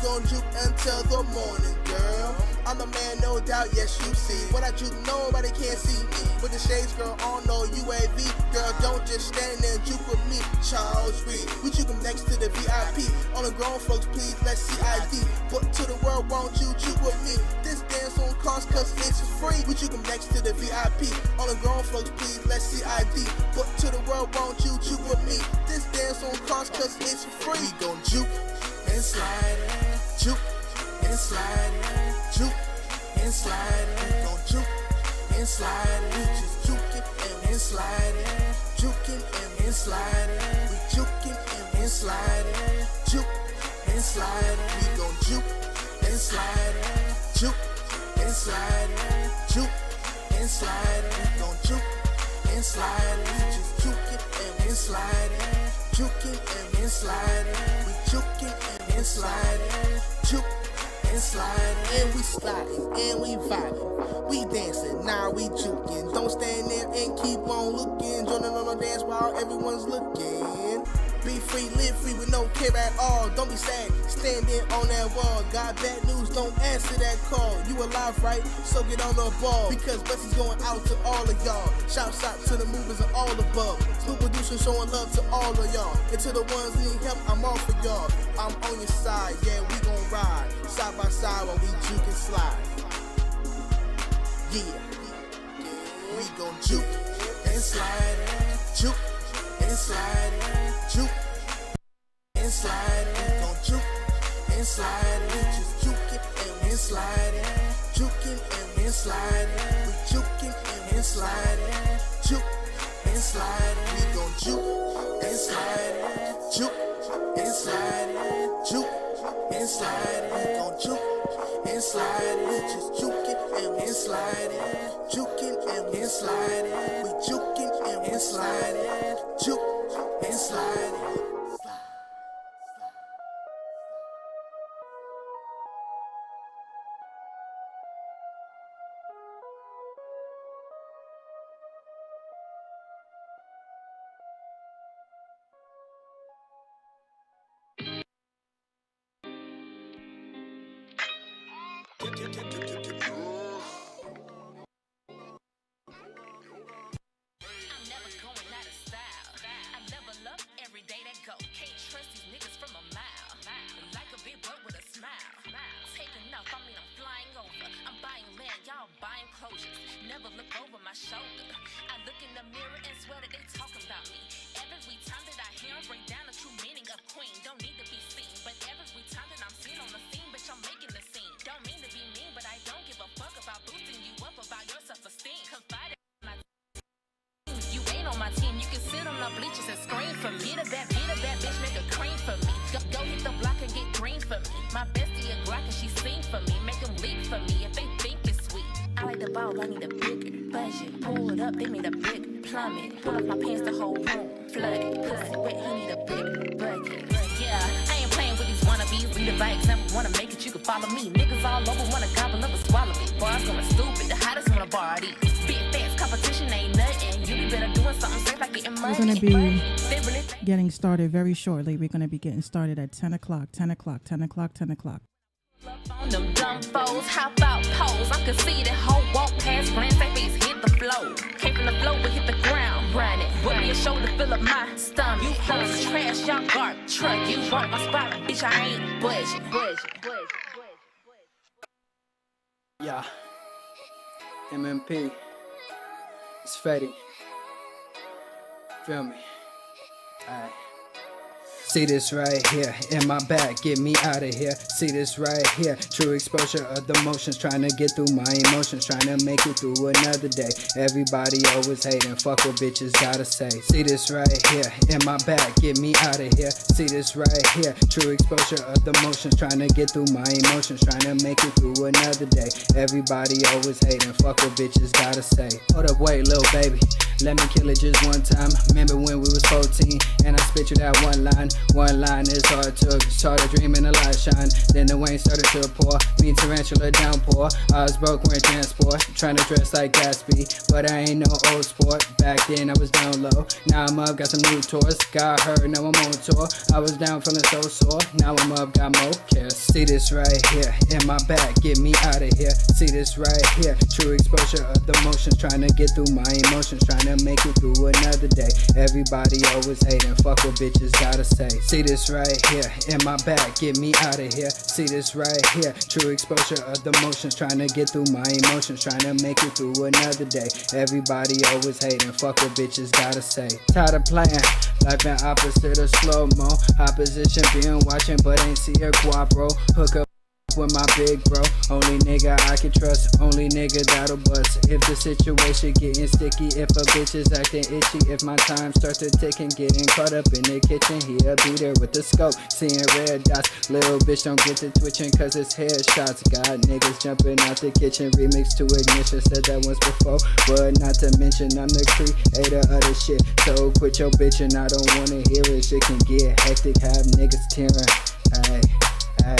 gon' juke until the morning, girl. I'm a man, no doubt, yes you see. When I juke, nobody can see me. With the shades, girl, on no UAV. Girl, don't just stand there and juke with me. Charles Reed, we juke 'em next to the VIP. All the grown folks, please, let's see ID. But to the world, won't you juke with me? This dance won't cost, cause it's free. We juke 'em next to the VIP. All the grown folks, please, let's see ID. But to the world, won't you juke with me? This dance won't cost, cause it's free. We gon' juke and slide it, juke and slide it, juke and slide it, gon' juke and slide it, we just juking and slide it, juking and slide it, we juking and slide it, juke and slide it, we gon' juke and slide it, juke and slide it, juke and slide it, we gon' juke and slide it, we just juking and slide it, juking and slide it, we juking and slide it, juke and slide it, and we sliding and we vibing, we dancing, now we juking. Don't stand there and keep on looking, joining on the dance while everyone's looking. Be free, live free with no care at all. Don't be sad, standing on that wall. Got bad news, don't answer that call. You alive, right? So get on the ball, because blessings going out to all of y'all. Shouts out to the movers and all above. Smooth producers showing love to all of y'all. And to the ones who need help, I'm all for y'all. I'm on your side, yeah, we gon' ride side by side while we juke and slide. Yeah, we gon' juke and slide it, juke and slide it, juke and slide it, gon' juke and slide it, we just juking and slide it, juking and slide it, we juking and slide it, juke and slide it, we gon' juke and slide it, juke and slide it, juke and slide it, we gon' juke and slide it, we just juking and slide it, juking and slide it, we juking and slide it, juke and slide it. Getting started very shortly. We're going to be getting started at 10 o'clock. On them dumb foes, hop out, pose. I can see that whole walk past glance, that face hit the flow. Came from the flow, but hit the ground, running. Put me a shoulder, fill up my stomach. You hoes trash, y'all garbage truck. You want my spot, bitch, I ain't budging. Yeah, MMP, it's Fetty. Feel me? Alright. See this right here in my back, get me out of here. See this right here, true exposure of the motions, trying to get through my emotions, trying to make it through another day. Everybody always hating, fuck what bitches gotta say. See this right here in my back, get me out of here. See this right here, true exposure of the motions, trying to get through my emotions, trying to make it through another day. Everybody always hating, fuck what bitches gotta say. Hold up, wait, little baby, let me kill it just one time. Remember when we was 14 and I spit you that one line? One line is all it took. Started dreaming a light shine. Then the rain started to pour. Mean tarantula downpour. I was broke wearing transport. Trying to dress like Gatsby, but I ain't no old sport. Back then I was down low. Now I'm up, got some new tours. Got hurt, now I'm on tour. I was down feeling so sore. Now I'm up, got more cares. See this right here in my back. Get me out of here. See this right here. True exposure of the motions. Trying to get through my emotions. Trying to make it through another day. Everybody always hating. Fuck what bitches gotta say. See this right here in my back. Get me out of here. See this right here. True exposure of the motions. Trying to get through my emotions. Trying to make it through another day. Everybody always hating. Fuck what bitches gotta say. Tired of playing. Life been opposite of slow-mo. Opposition being watching but ain't see a guapo. Hook up with my big bro. Only nigga I can trust. Only nigga that'll bust. If the situation getting sticky. If a bitch is acting itchy. If my time starts to tick and getting caught up in the kitchen. He'll be there with the scope. Seeing red dots. Little bitch don't get to twitching cause it's headshots. Got niggas jumping out the kitchen. Remix to ignition. Said that once before. But not to mention I'm the creator of the shit. So quit your bitching. I don't wanna hear it. Shit can get hectic. Have niggas tearing. Ay, ay.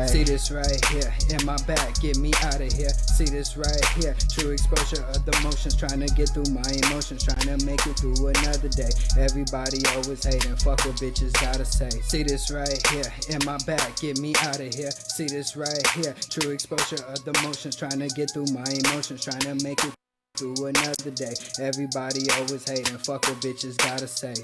See this right here in my back. Get me out of here. See this right here. True exposure of the motions. Trying to get through my emotions. Trying to make it through another day. Everybody always hating. Fuck what bitches gotta say. See this right here in my back. Get me out of here. See this right here. True exposure of the motions. Trying to get through my emotions. Trying to make it through another day. Everybody always hating. Fuck what bitches gotta say.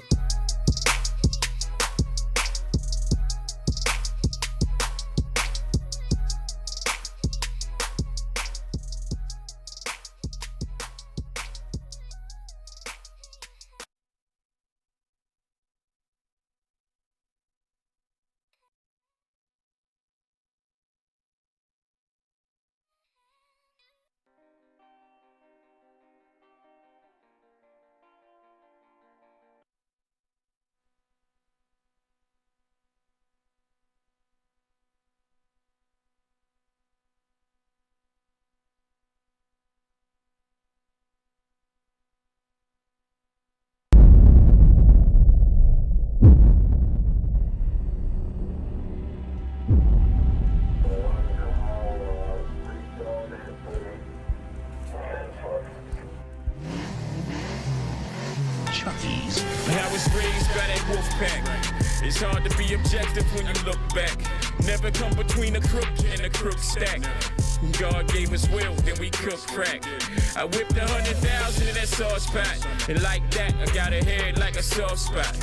I was raised by that wolf pack. It's hard to be objective when you look back. Never come between a crook and a crook stack. God gave us will, then we cook crack. I whipped 100,000 in that sauce pot. And like that, I got a head like a soft spot.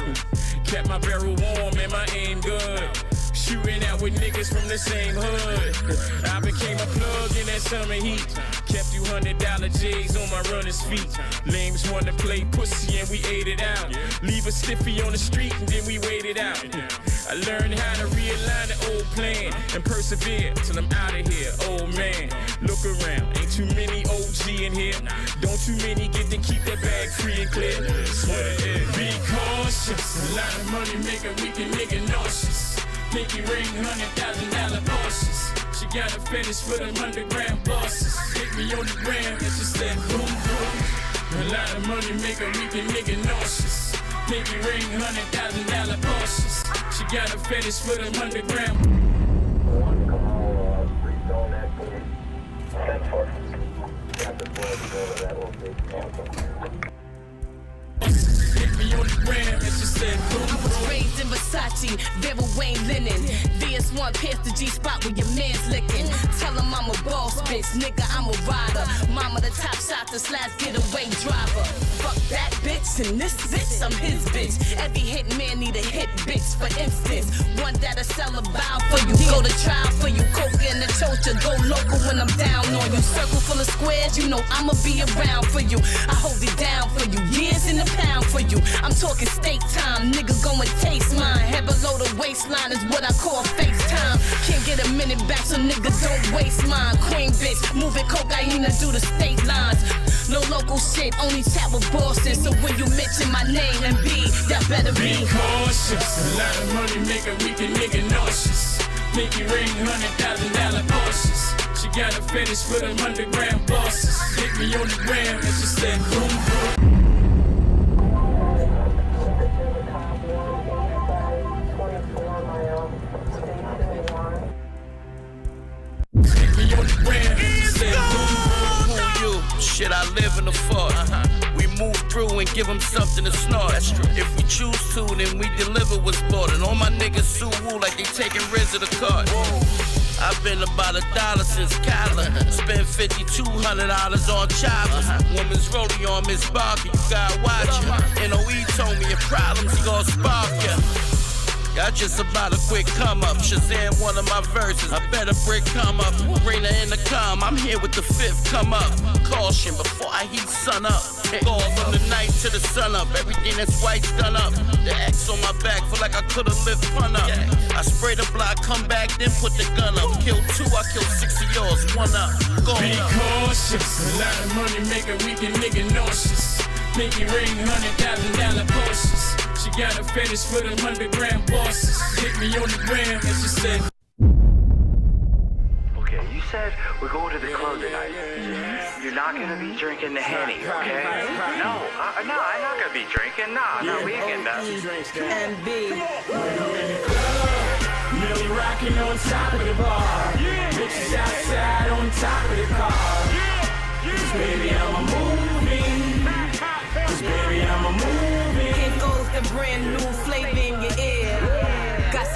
Kept my barrel warm and my aim good. Shooting out with niggas from the same hood. I became a plug in that summer heat. Kept $200 J's on my runner's feet. Lames wanna play pussy and we ate it out. Leave a stiffy on the street and then we waited out. I learned how to realign the old plan and persevere till I'm out of here. Old man, look around, ain't too many OG in here. Don't too many get to keep that bag free and clear. That's what it is. Be cautious. A lot of money make a weak nigga nauseous. Pinky ring, $100,000 Porsches. She got a fetish for them underground bosses. Hit me on the gram, it's just that boom boom. A lot of money make a weak nigga nauseous. Pinky ring, $100,000 Porsches. She got a fetish for them underground. Hit me on the gram, it's just that boom boom. I was raised in Versace, Vera Wayne linen. VS1 pierce the G-spot where your man's licking. Tell him I'm a boss bitch, nigga, I'm a rider. Mama the top shot, the slash getaway driver. Fuck that bitch and this bitch, I'm his bitch. Every hit man need a hit bitch, for instance. One that'll sell a vial for you, go to trial for you. Coke in the chocha, go local when I'm down on you. Circle full of squares, you know I'ma be around for you. I hold it down for you, years in the pound for you. I'm talking steak time, nigga go and taste mine. Head below the waistline is what I call FaceTime. Can't get a minute back, so nigga don't waste mine. Queen bitch, moving cocaine do the state lines. No local shit, only chat with bosses. So when you mention my name and that better be cautious. A lot of money make a weak nigga nauseous. Pinky ring, $100,000 Porsches. She got a fetish for them underground bosses. Hit me on the gram, it's just that boom boom. live in the fort. We move through and give them something to snort. If we choose to, then we deliver what's bought. And all my niggas sue woo like they taking Riz of the cart. I've been about $1 since Cali. Spent $5,200 on choppers. Woman's rolling on Miss Barker, you gotta watch her. NOE told me your problems, he gon' spark ya. Y'all just about a quick come up. Shazam one of my verses. I better brick come up. Bring her in the calm. I'm here with the fifth come up. Caution before I heat sun up. Fall from the night to the sun up. Everything that's white's done up. The X on my back feel like I could've lived fun up. I spray the block, come back, then put the gun up. Kill 2, I kill 6 of yours. 1 up. Go Be up. cautious. A lot of money make a weak nigga nauseous. Pinky ring, $100,000 Porsches. She got a fetish for them underground bosses. Hit me on the gram and she said, okay, you said we're going to the club tonight. You're not gonna be drinking the Henny, okay? No, I'm not gonna be drinking. No, we ain't getting that. And B. Millie rocking on top of the bar. Bitches outside on top of the car. Cause baby, I'm a movie. Cause baby, I'm a movie. Here goes the brand new flavor in your ear. Got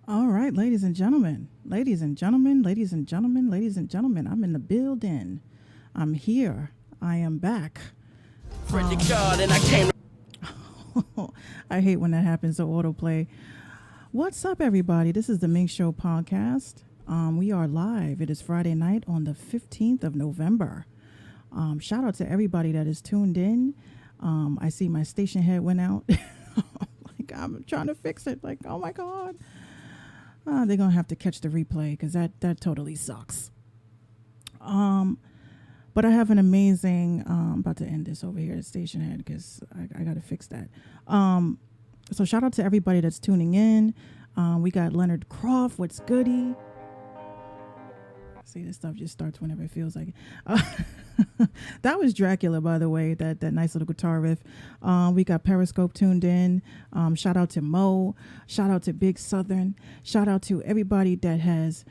All right, ladies and gentlemen, ladies and gentlemen, ladies and gentlemen, ladies and gentlemen, I'm in the building. I'm here. I am back. Friend of God and I came. I hate when that happens to autoplay. What's up, everybody? This is the Minx Show podcast. We are live. It is Friday night on the 15th of November. Shout out to everybody that is tuned in. I see my station head went out. Like, I'm trying to fix it. Like, oh my God. They're going to have to catch the replay because that totally sucks. But I have an amazing, I'm about to end this over here at Station Head because I got to fix that. So shout out to everybody that's tuning in. We got Leonard Croft. What's goody? See, this stuff just starts whenever it feels like it. That was Dracula, by the way, that nice little guitar riff. We got Periscope tuned in. Shout out to Mo. Shout out to Big Southern. Shout out to everybody that has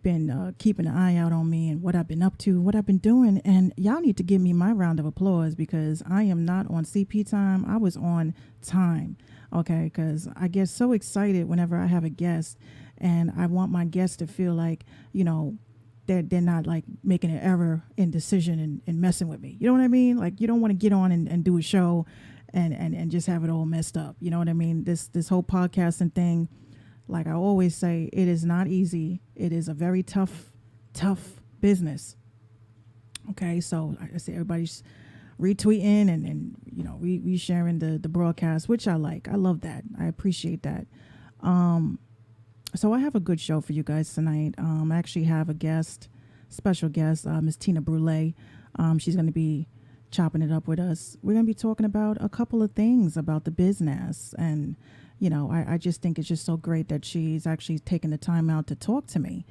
been keeping an eye out on me and what I've been up to, what I've been doing. And y'all need to give me my round of applause because I am not on CP time. I was on time, okay? Because I get so excited whenever I have a guest and I want my guests to feel like, you know, they're not like making an error in decision and messing with me. You know what I mean? Like you don't want to get on and do a show and just have it all messed up. You know what I mean? This whole podcasting thing, like I always say, it is not easy. It is a very tough business. Okay, so like I say, everybody's retweeting and you know, we sharing the broadcast, which I like. I love that. I appreciate that. So I have a good show for you guys tonight. I actually have a guest, special guest, Miss Tina Brulee. She's going to be chopping it up with us. We're going to be talking about a couple of things about the business. And, you know, I just think it's just so great that she's actually taken the time out to talk to me.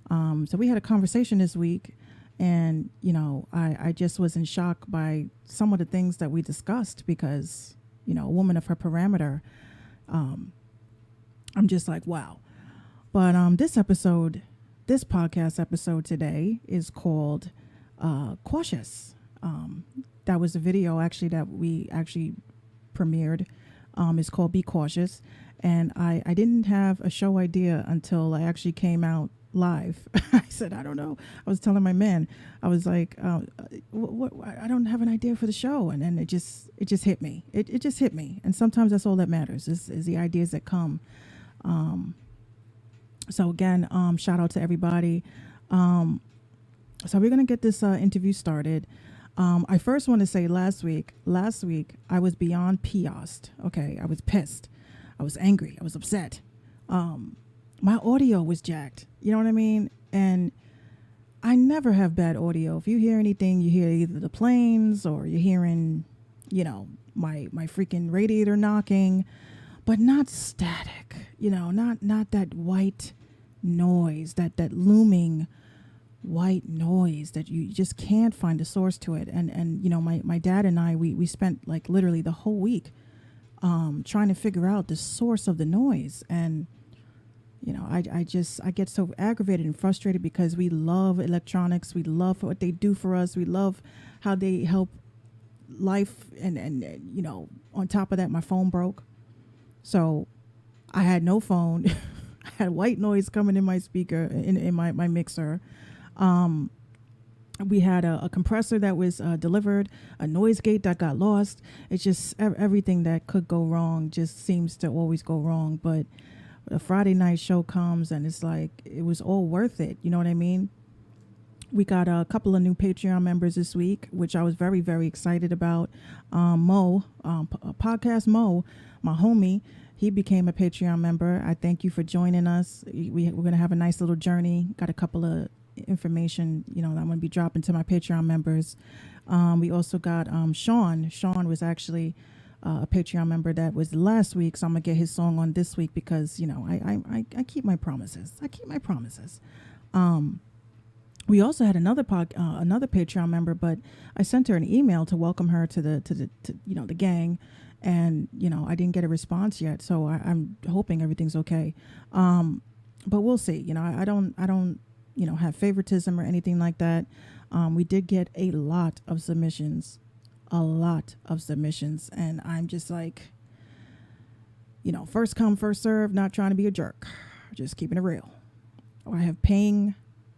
So we had a conversation this week. And, you know, I just was in shock by some of the things that we discussed because, you know, a woman of her parameter, I'm just like, wow. But this podcast episode today is called Cautious. That was a video actually that we actually premiered. It's called Be Cautious. And I didn't have a show idea until I actually came out live. I said, I don't know. I was telling my man, I was like, what, I don't have an idea for the show. And then it just hit me. It just hit me. And sometimes that's all that matters is the ideas that come. So again, shout out to everybody. So we're going to get this interview started. I first want to say last week, I was beyond pissed. Okay. I was pissed. I was angry. I was upset. My audio was jacked. You know what I mean? And I never have bad audio. If you hear anything, you hear either the planes or you're hearing, you know, my freaking radiator knocking, but not static, you know, not that white noise, that looming white noise that you just can't find a source to it. And you know, my dad and I, we spent like literally the whole week trying to figure out the source of the noise. And, you know, I get so aggravated and frustrated because we love electronics. We love what they do for us. We love how they help life. And you know, on top of that, my phone broke. So I had no phone. I had white noise coming in my speaker, in my mixer. We had a compressor that was delivered, a noise gate that got lost. It's just everything that could go wrong just seems to always go wrong. But a Friday night show comes and it's like, it was all worth it. You know what I mean? We got a couple of new Patreon members this week, which I was very, very excited about. Mo, Podcast Mo, my homie, he became a Patreon member. I thank you for joining us. We're going to have a nice little journey. Got a couple of information, you know, that I'm going to be dropping to my Patreon members. We also got Sean. Sean was actually a Patreon member that was last week, so I'm going to get his song on this week because, you know, I keep my promises. I keep my promises. We also had another Patreon member, but I sent her an email to welcome her to the you know, the gang, and you know, I didn't get a response yet, so I'm hoping everything's okay. But we'll see. You know, I don't you know, have favoritism or anything like that. We did get a lot of submissions, and I'm just like, you know, first come, first serve, not trying to be a jerk, just keeping it real. Or I have paying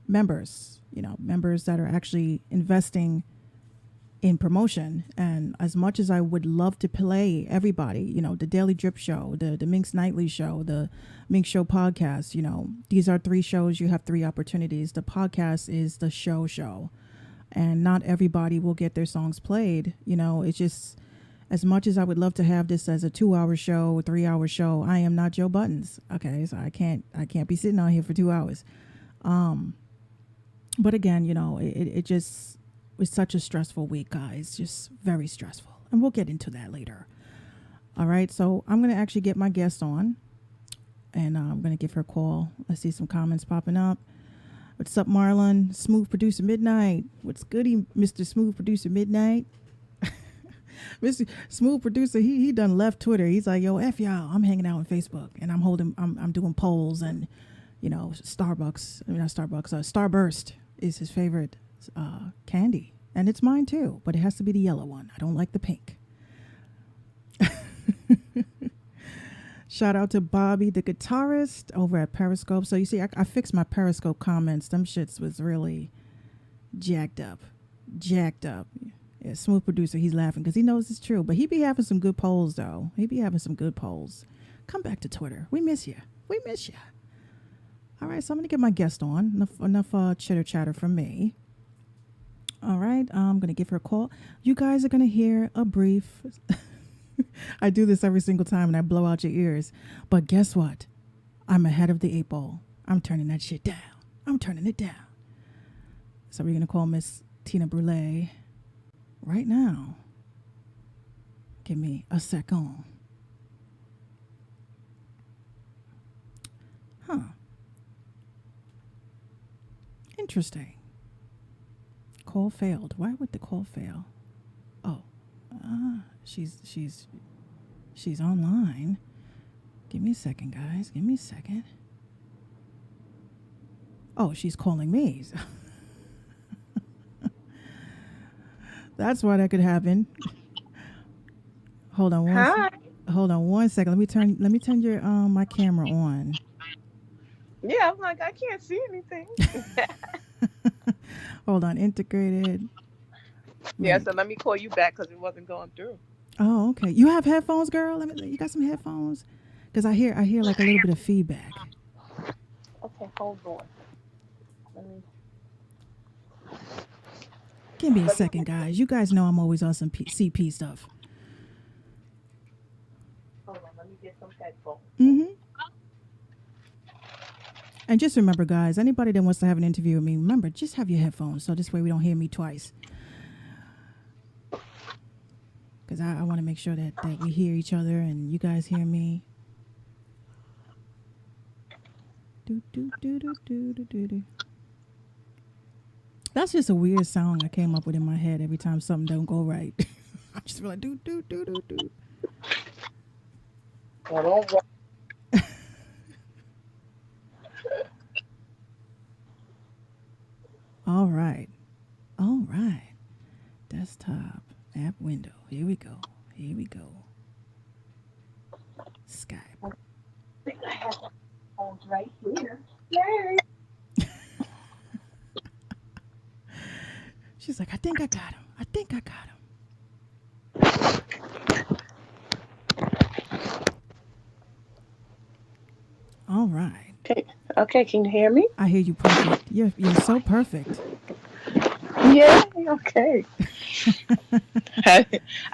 members, you know, members that are actually investing in promotion. And as much as I would love to play everybody, you know, the Daily Drip Show, the Minx Nightly Show, the Minx Show podcast, you know, these are 3 shows. You have 3 opportunities. The podcast is the show. And not everybody will get their songs played. You know, it's just, as much as I would love to have this as a 2-hour show, a 3-hour show, I am not Joe Buttons. Okay. So I can't be sitting out here for 2 hours. But again, you know, it just was such a stressful week, guys, just very stressful. And we'll get into that later. All right. So I'm going to actually get my guest on, and I'm going to give her a call. I see some comments popping up. What's up, Marlon? Smooth Producer Midnight. What's goody, Mr. Smooth Producer Midnight? Mr. Smooth Producer, he done left Twitter. He's like, yo, F y'all, I'm hanging out on Facebook, and I'm doing polls, and, you know, Starburst is his favorite candy, and it's mine too, but it has to be the yellow one. I don't like the pink. Shout out to Bobby, the guitarist, over at Periscope. So you see, I fixed my Periscope comments. Them shits was really jacked up. Yeah, Smooth Producer, he's laughing because he knows it's true. But he be having some good polls, though. He be having some good polls. Come back to Twitter. We miss you. All right, so I'm going to get my guest on. Enough chitter-chatter from me. All right, I'm going to give her a call. You guys are going to hear a brief... I do this every single time and I blow out your ears. But guess what? I'm ahead of the 8 ball. I'm turning that shit down. I'm turning it down. So we're going to call Miss Tina Brulee right now. Give me a second. Huh. Interesting. Call failed. Why would the call fail? Oh. She's online. Give me a second, guys. Give me a second. Oh, she's calling me. That's why that could happen. Hold on one second. Let me turn your my camera on. Yeah, I'm like, I can't see anything. Hold on, integrated. Yeah, so let me call you back because it wasn't going through. Oh, okay. You have headphones, girl? You got some headphones? Because I hear like a little bit of feedback. Okay, hold on. Give me a second, guys. You guys know I'm always on some CP stuff. Hold on, let me get some headphones. Mm-hmm. And just remember, guys, anybody that wants to have an interview with me, remember, just have your headphones so this way we don't hear me twice. Because I want to make sure that we hear each other and you guys hear me. That's just a weird sound I came up with in my head every time something don't go right. I just feel like do. I don't want. All right. All right. Desktop app window. Here we go. Here we go. Skype. I think I have the phones right here. Yay! She's like, I think I got him. I think I got him. All right. Okay. Okay. Can you hear me? I hear you perfect. You're so perfect. Yeah. Okay. I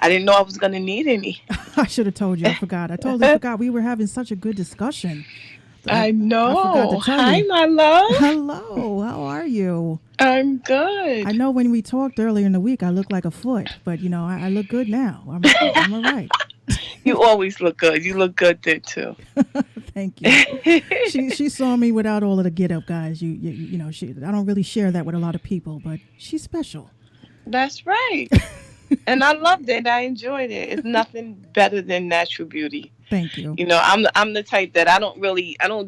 didn't know I was gonna need any. I should have told you. I forgot. I totally forgot. We were having such a good discussion. I know. I forgot to tell Hi, you. my love. Hello. How are you? I'm good. I know when we talked earlier in the week, I looked like a foot, but you know, I look good now. I'm all right. You always look good. You look good there too. Thank you. She saw me without all of the get up, guys. You know, I don't really share that with a lot of people, but she's special. That's right. And I loved it. I enjoyed it. It's nothing better than natural beauty. Thank you. You know, I'm the type that I don't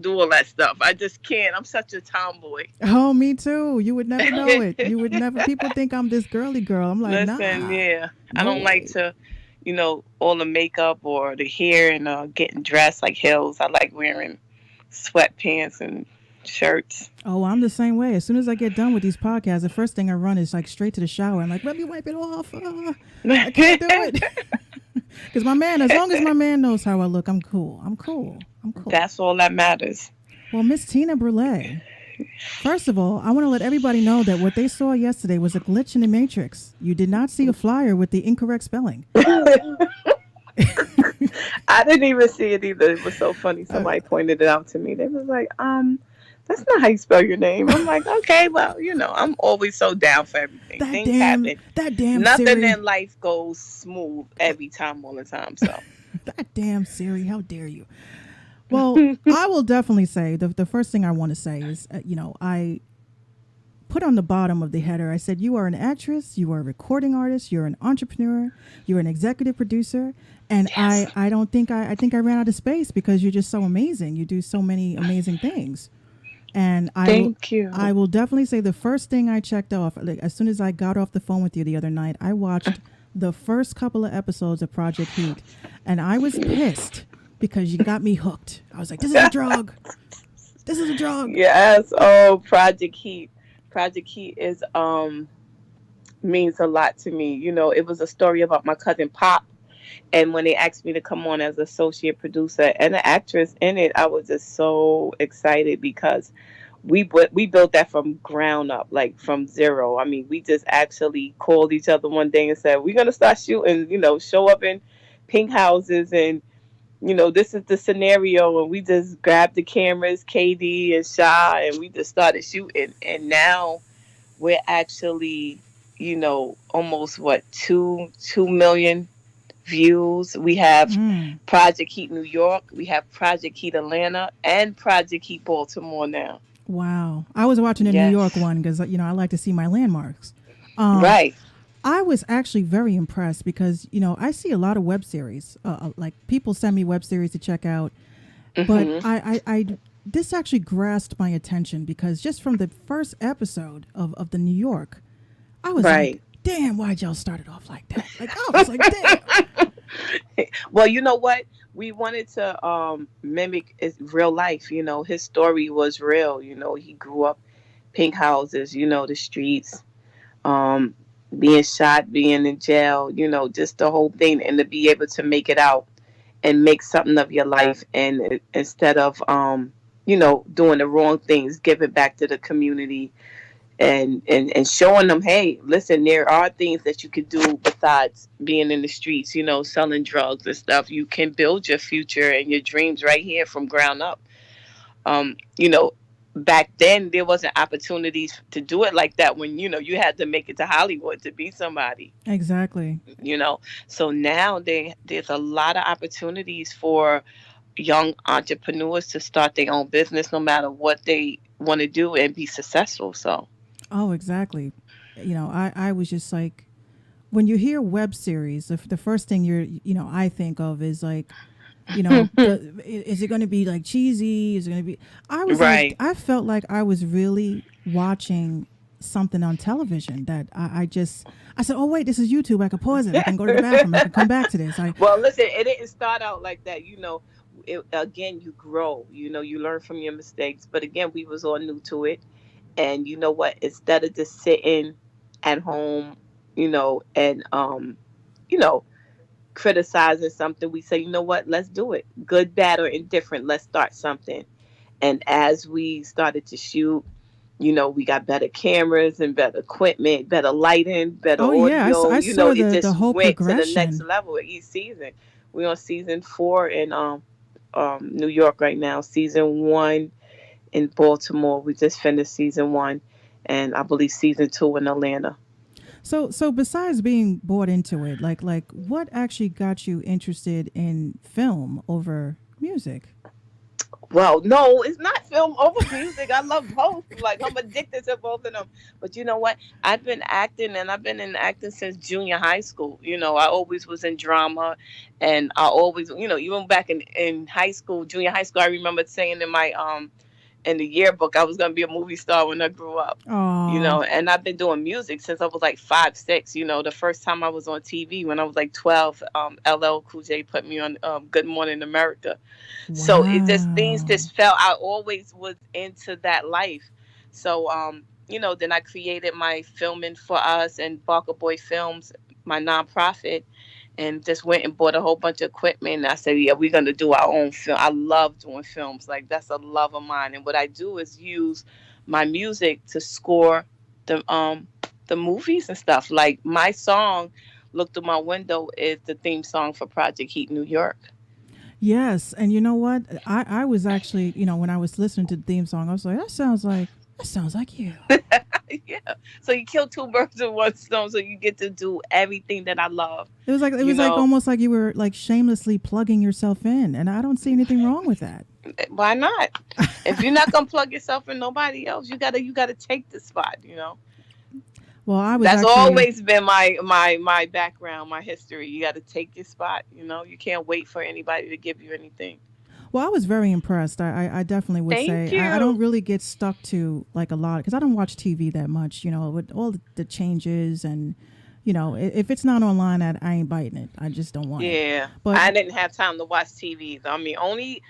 do all that stuff. I just can't. I'm such a tomboy. Oh, me too. You would never know it. You would never. People think I'm this girly girl. I'm like, Listen, nah. yeah. No I don't like to, you know, all the makeup or the hair and getting dressed like hills. I like wearing sweatpants and shirts. Oh, I'm the same way. As soon as I get done with these podcasts, the first thing I run is like straight to the shower. I'm like, let me wipe it off. I can't do it. Because as long as my man knows how I look, I'm cool. I'm cool. That's all that matters. Well, Miss Tina Brulee, first of all, I want to let everybody know that what they saw yesterday was a glitch in the matrix. You did not see a flyer with the incorrect spelling. I didn't even see it either. It was so funny. Somebody pointed it out to me. They was like, that's not how you spell your name. I'm like, okay, well, you know, I'm always so down for everything. Things happen. That damn Nothing Siri. in life goes smooth every time, all the time. So that damn Siri, how dare you? Well, I will definitely say the first thing I want to say is, you know, I put on the bottom of the header, I said, you are an actress, you are a recording artist, you're an entrepreneur, you're an executive producer. And yes. I think I ran out of space because you're just so amazing. You do so many amazing things. And Thank you. I will definitely say the first thing I checked off, like, as soon as I got off the phone with you the other night, I watched the first couple of episodes of Project Heat. And I was pissed because you got me hooked. I was like, this is a drug. This is a drug. Yes. Oh, Project Heat. Project Heat is means a lot to me. You know, it was a story about my cousin Pop. And when they asked me to come on as associate producer and an actress in it, I was just so excited because we built that from ground up, like from zero. I mean, we just actually called each other one day and said, we're going to start shooting, you know, show up in pink houses. And, you know, this is the scenario. And we just grabbed the cameras, KD and Sha, and we just started shooting. And now we're actually, you know, almost 2 million views. We have Project Heat New York, we have Project Heat Atlanta, and Project Heat Baltimore now. Wow. I was watching the New York one because, you know, I like to see my landmarks. Right. I was actually very impressed because, you know, I see a lot of web series. Like people send me web series to check out. But I this actually grasped my attention because just from the first episode of the New York, I was like, damn, why'd y'all start it off like that? Like, I was like, damn. Well, you know what? We wanted to mimic real life. You know, his story was real. You know, he grew up pink houses, you know, the streets, being shot, being in jail, you know, just the whole thing. And to be able to make it out and make something of your life. And instead of, you know, doing the wrong things, give it back to the community. And showing them, hey, listen, there are things that you could do besides being in the streets, you know, selling drugs and stuff. You can build your future and your dreams right here from ground up. You know, back then there wasn't opportunities to do it like that when, you know, you had to make it to Hollywood to be somebody. Exactly. You know, so now there's a lot of opportunities for young entrepreneurs to start their own business no matter what they want to do and be successful. So. Oh, exactly. You know, I was just like, when you hear web series, the first thing I think of is like You know, is it going to be like cheesy? Is it going to be? I was Right. like, I felt like I was really watching something on television that I said, oh wait, this is YouTube. I can pause it. I can go to the bathroom. I can come back to this. Well, listen, it didn't start out like that. You know, again, you grow. You know, you learn from your mistakes. But again, we was all new to it, and you know what? Instead of just sitting at home, you know, and you know, criticizing something, we say, you know what? Let's do it. Good, bad, or indifferent. Let's start something. And as we started to shoot, you know, we got better cameras and better equipment, better lighting, better Oh yeah, audio. I You know, saw it the just whole went to the next progression. level with each season. We're on season 4 in New York right now. Season 1 in Baltimore. We just finished season 1, and I believe season 2 in Atlanta. So besides being bought into it, like what actually got you interested in film over music? Well, no, it's not film over music. I love both. Like, I'm addicted to both of them. But you know what? I've been acting, and I've been in acting since junior high school. You know, I always was in drama, and I always, you know, even back in high school, junior high school, I remember saying in the yearbook I was going to be a movie star when I grew up. You Oh, know, and I've been doing music since I was like 5, 6. You know, the first time I was on TV when I was like 12, LL Cool J put me on Good Morning America. So it just, things wow. just felt, I always was into that life. So, you know, then I created my Filming for Us and Barker Boy Films, my nonprofit, and just went and bought a whole bunch of equipment. And I said, yeah, we're going to do our own film. I love doing films. Like, that's a love of mine. And what I do is use my music to score the movies and stuff. Like, my song, Look Through My Window, is the theme song for Project Heat New York. Yes, and you know what? I was actually, you know, when I was listening to the theme song, I was like, that sounds like you. Yeah. So you kill two birds with one stone. So you get to do everything that I love. It was like almost like you were like shamelessly plugging yourself in, and I don't see anything wrong with that. Why not? If you're not gonna plug yourself in nobody else, you gotta take the spot. You know. Well, I was That's actually always been my background, my history. You got to take your spot. You know, you can't wait for anybody to give you anything. well, I was very impressed. I definitely would Thank say I you. don't really get stuck to like a lot because I don't watch TV that much. You know, with all the changes and you know, if it's not online, I ain't biting it. I just don't want it. Yeah, But I didn't have time to watch TV. I mean, the only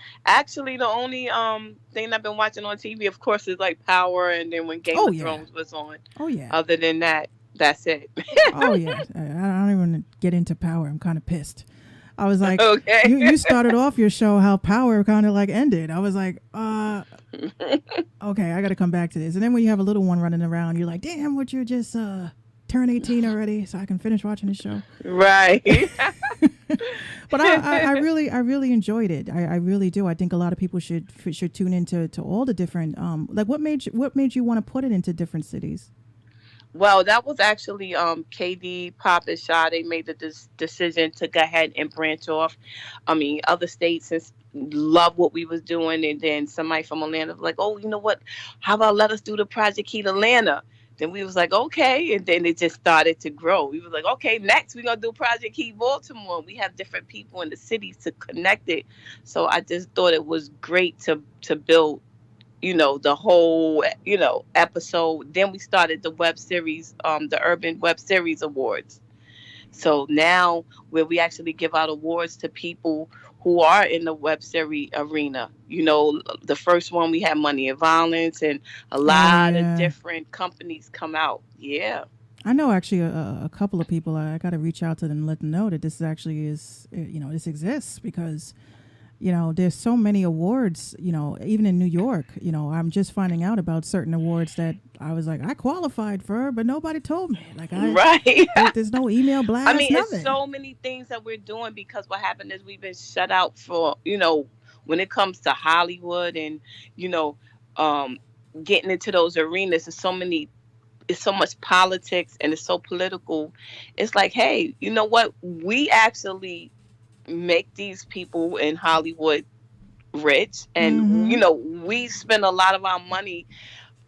thing I've been watching on TV, of course, is like Power, and then when Game oh of yeah, Thrones was on. oh yeah, Other than that, that's it. oh yeah. I don't even get into Power. I'm kind of pissed. I was like, Okay. you started off your show how Power kind of like ended. I was like, okay, I got to come back to this. And then when you have a little one running around, you're like, damn, would you just turn 18 already so I can finish watching this show? Right. But I really enjoyed it. I really do. I think a lot of people should tune into all the different like what made you want to put it into different cities? Well, that was actually KD, Pop, and Shaw. They made the decision to go ahead and branch off. I mean, other states love what we was doing, and then somebody from Atlanta was like, "Oh, you know what? How about let us do the Project Heat Atlanta?" Then we was like, "Okay," and then it just started to grow. We was like, "Okay, next we're gonna do Project Heat Baltimore." We have different people in the cities to connect it, so I just thought it was great to build, you know, the whole, you know, episode. Then we started the web series, the Urban Web Series Awards. So now where we actually give out awards to people who are in the web series arena. You know, the first one we had Money and Violence, and a Oh lot of yeah. different companies come out. Yeah. I know actually a couple of people. I got to reach out to them and let them know that this actually is, you know, this exists because, you know, there's so many awards, you know, even in New York, you know, I'm just finding out about certain awards that I was like, I qualified for, but nobody told me. Like Right. there's no email blast, I mean, nothing. it's so many things that we're doing because what happened is we've been shut out for, you know, when it comes to Hollywood and, you know, um, getting into those arenas, it's so much politics and it's so political. It's like, hey, you know what? We actually make these people in Hollywood rich, and Mm-hmm. you know, we spend a lot of our money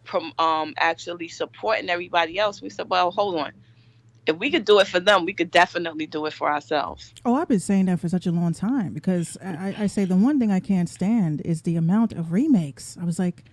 from actually supporting everybody else. We said, well, hold on. If we could do it for them, we could definitely do it for ourselves. Oh, I've been saying that for such a long time because I say the one thing I can't stand is the amount of remakes. I was like,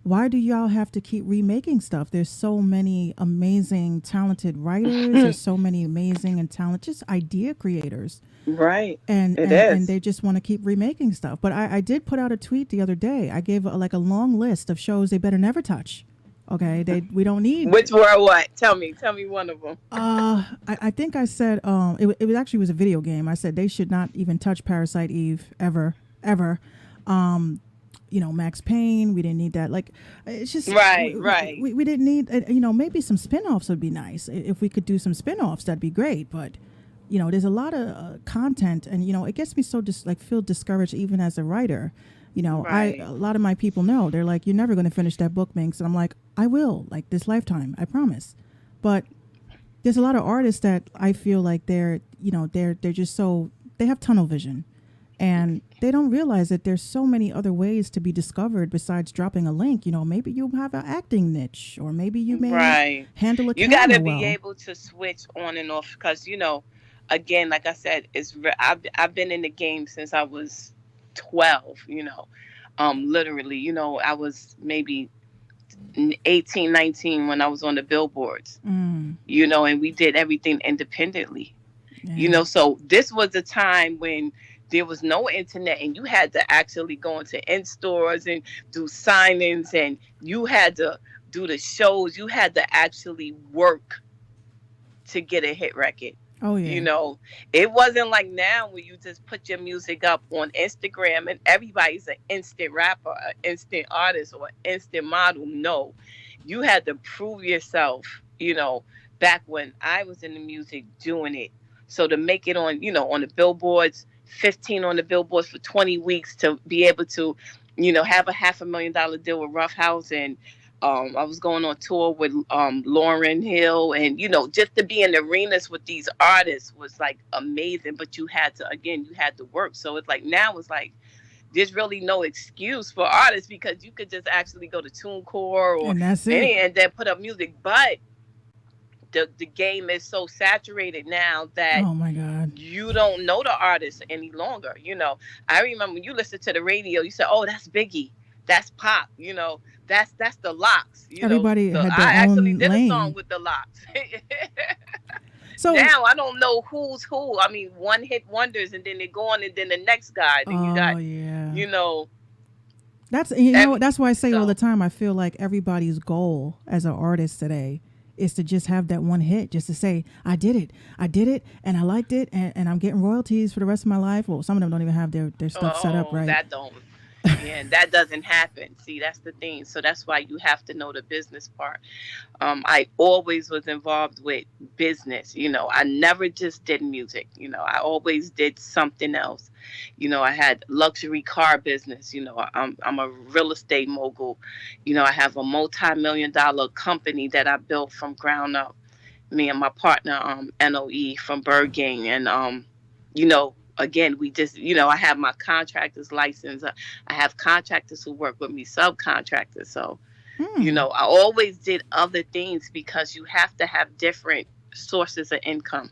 why do y'all have to keep remaking stuff? There's so many amazing, talented writers. There's so many amazing and talented just idea creators. Right. And they just want to keep remaking stuff. But I did put out a tweet the other day. I gave a long list of shows they better never touch. Okay, we don't need. Which were what? Tell me one of them. I think I said it was a video game. I said they should not even touch Parasite Eve ever. Max Payne. We didn't need that. Like, it's just right. We didn't need. Maybe some spinoffs would be nice. If we could do some spinoffs, that'd be great. But there's a lot of content, and it gets me so feel discouraged even as a writer. Right. A lot of my people know, they're like, you're never going to finish that book, Minx. And I'm like, I will, like this lifetime, I promise. But there's a lot of artists that I feel like they're just so, they have tunnel vision. And they don't realize that there's so many other ways to be discovered besides dropping a link. Maybe you have an acting niche, or maybe you may handle a camera. You got to well. be able to switch on and off because, again, like I said, I've been in the game since I was 12, literally, I was maybe 18, 19 when I was on the billboards, and we did everything independently, so this was a time when there was no internet and you had to actually go into in-stores and do signings, and you had to do the shows. You had to actually work to get a hit record. Oh, yeah. It wasn't like now where you just put your music up on Instagram and everybody's an instant rapper, an instant artist, or an instant model. No, you had to prove yourself, back when I was in the music doing it. So to make it on, on the billboards, 15 on the billboards for 20 weeks to be able to, have a $500,000 deal with Rough House, and I was going on tour with Lauryn Hill, and just to be in arenas with these artists was like amazing. But you had to work. So it's like now it's like there's really no excuse for artists because you could just actually go to TuneCore or and that's it. And then put up music. But the game is so saturated now that oh my God, you don't know the artist any longer. I remember when you listen to the radio, you said, "Oh, that's Biggie, that's Pop," That's the Locks. Everybody had their I actually own did lane. a song with the Locks. So now I don't know who's who. I mean, one hit wonders, and then they go on, and then the next guy. Then you got, That's that's why I say all the time. I feel like everybody's goal as an artist today is to just have that one hit, just to say, I did it, and I liked it, and I'm getting royalties for the rest of my life. Well, some of them don't even have their stuff set up right. That don't. And that doesn't happen. See, that's the thing. So that's why you have to know the business part. I always was involved with business. I never just did music. I always did something else. I had luxury car business. I'm a real estate mogul. I have a multi-million-dollar company that I built from ground up. Me and my partner, NOE from Berghain, and again, we just, I have my contractor's license. I have contractors who work with me, subcontractors. So, I always did other things because you have to have different sources of income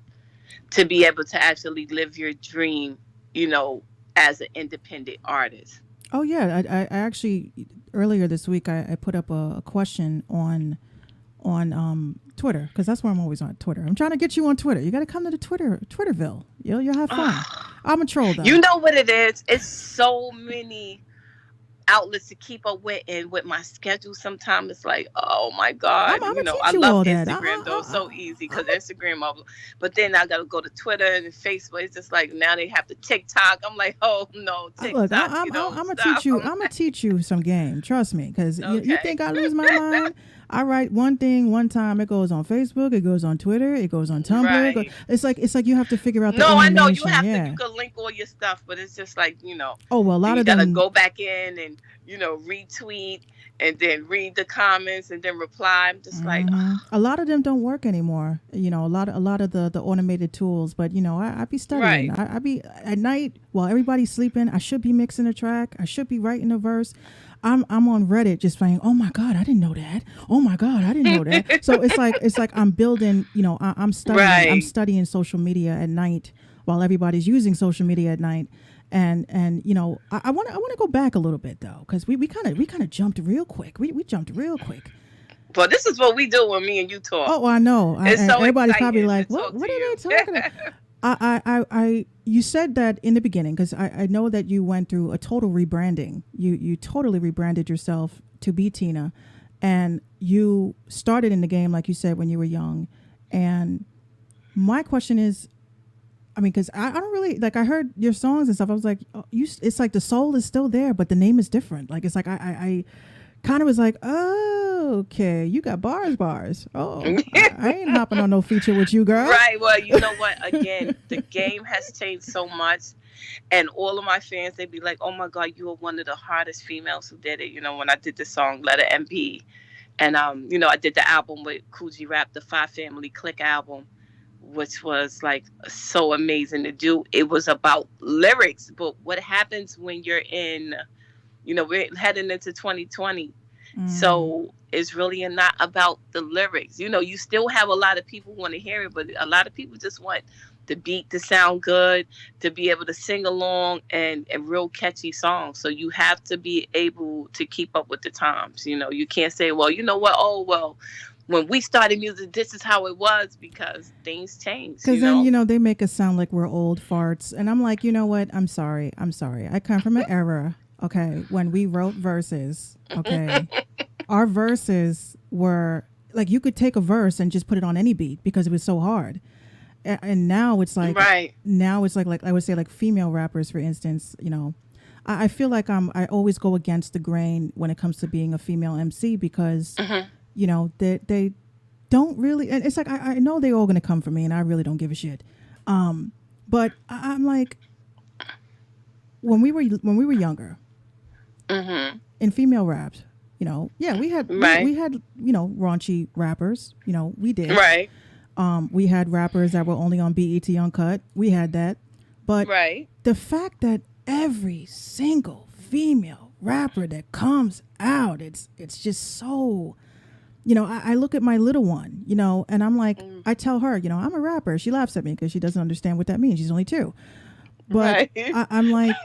to be able to actually live your dream, as an independent artist. Oh, yeah. I actually, earlier this week, I put up a question on Twitter, because that's where I'm always on Twitter. I'm trying to get you on Twitter. You got to come to the Twitterville. You'll have fun. I'm a troll, though. You know what it is? It's so many outlets to keep up with, and with my schedule, sometimes it's like, oh my God. I love all Instagram, that. though. It's so easy because Instagram, but then I got to go to Twitter and Facebook. It's just like now they have the TikTok. I'm like, oh no, TikTok. Look, I'm gonna teach you some game. Trust me, because you think I lose my mind? I write one thing one time. It goes on Facebook. It goes on Twitter. It goes on Tumblr. Right. It's like you have to figure out. No, I know you have to. You can link all your stuff, but it's just like Oh well, a lot of them. You gotta them go back in and retweet and then read the comments and then reply. I'm just like, a lot of them don't work anymore. A lot of the automated tools. But I be studying. Right. I be at night while everybody's sleeping. I should be mixing a track. I should be writing a verse. I'm on Reddit just saying, oh my God, I didn't know that. Oh my God, I didn't know that. So it's like I'm building, I'm studying. Right. I'm studying social media at night while everybody's using social media at night. And I want to go back a little bit though, because we kind of jumped real quick. We jumped real quick. Well, this is what we do when me and you talk. Oh, I know. It's so everybody's probably exciting like, to talk what to are you. they talking about? You said that in the beginning, because I know that you went through a total rebranding. You totally rebranded yourself to be Tina, and you started in the game, like you said, when you were young. And my question is, I mean, because I don't really, like, I heard your songs and stuff. I was like, it's like the soul is still there, but the name is different. Like, it's like I kind of was like, oh, okay, you got bars. Oh, I ain't hopping on no feature with you, girl. Right. Well, you know what? Again, the game has changed so much. And all of my fans, they'd be like, oh my God, you were one of the hardest females who did it. When I did the song Letter MP. And, I did the album with Coogee Rap, the Five Family Click album, which was like so amazing to do. It was about lyrics. But what happens when you're in, we're heading into 2020. So it's really not about the lyrics. You still have a lot of people who want to hear it, but a lot of people just want the beat to sound good, to be able to sing along, and real catchy songs. So you have to be able to keep up with the times. You can't say, well, you know what? Oh, well, when we started music, this is how it was, because things change. Because then, they make us sound like we're old farts. And I'm like, you know what? I'm sorry. I come from an era, okay, when we wrote verses, okay? Our verses were, like, you could take a verse and just put it on any beat because it was so hard. And now it's like, right. Now it's like I would say, like, female rappers, for instance, I feel like I always go against the grain when it comes to being a female MC because, they don't really, and it's like, I know they're all going to come for me and I really don't give a shit. But I'm like, when we were younger, in female raps, we had, right. we had, raunchy rappers, we did. Right. We had rappers that were only on BET Uncut. We had that. But right. The fact that every single female rapper that comes out, it's just so, I look at my little one, and I'm like, I tell her, I'm a rapper. She laughs at me because she doesn't understand what that means. She's only 2. But right. I'm like,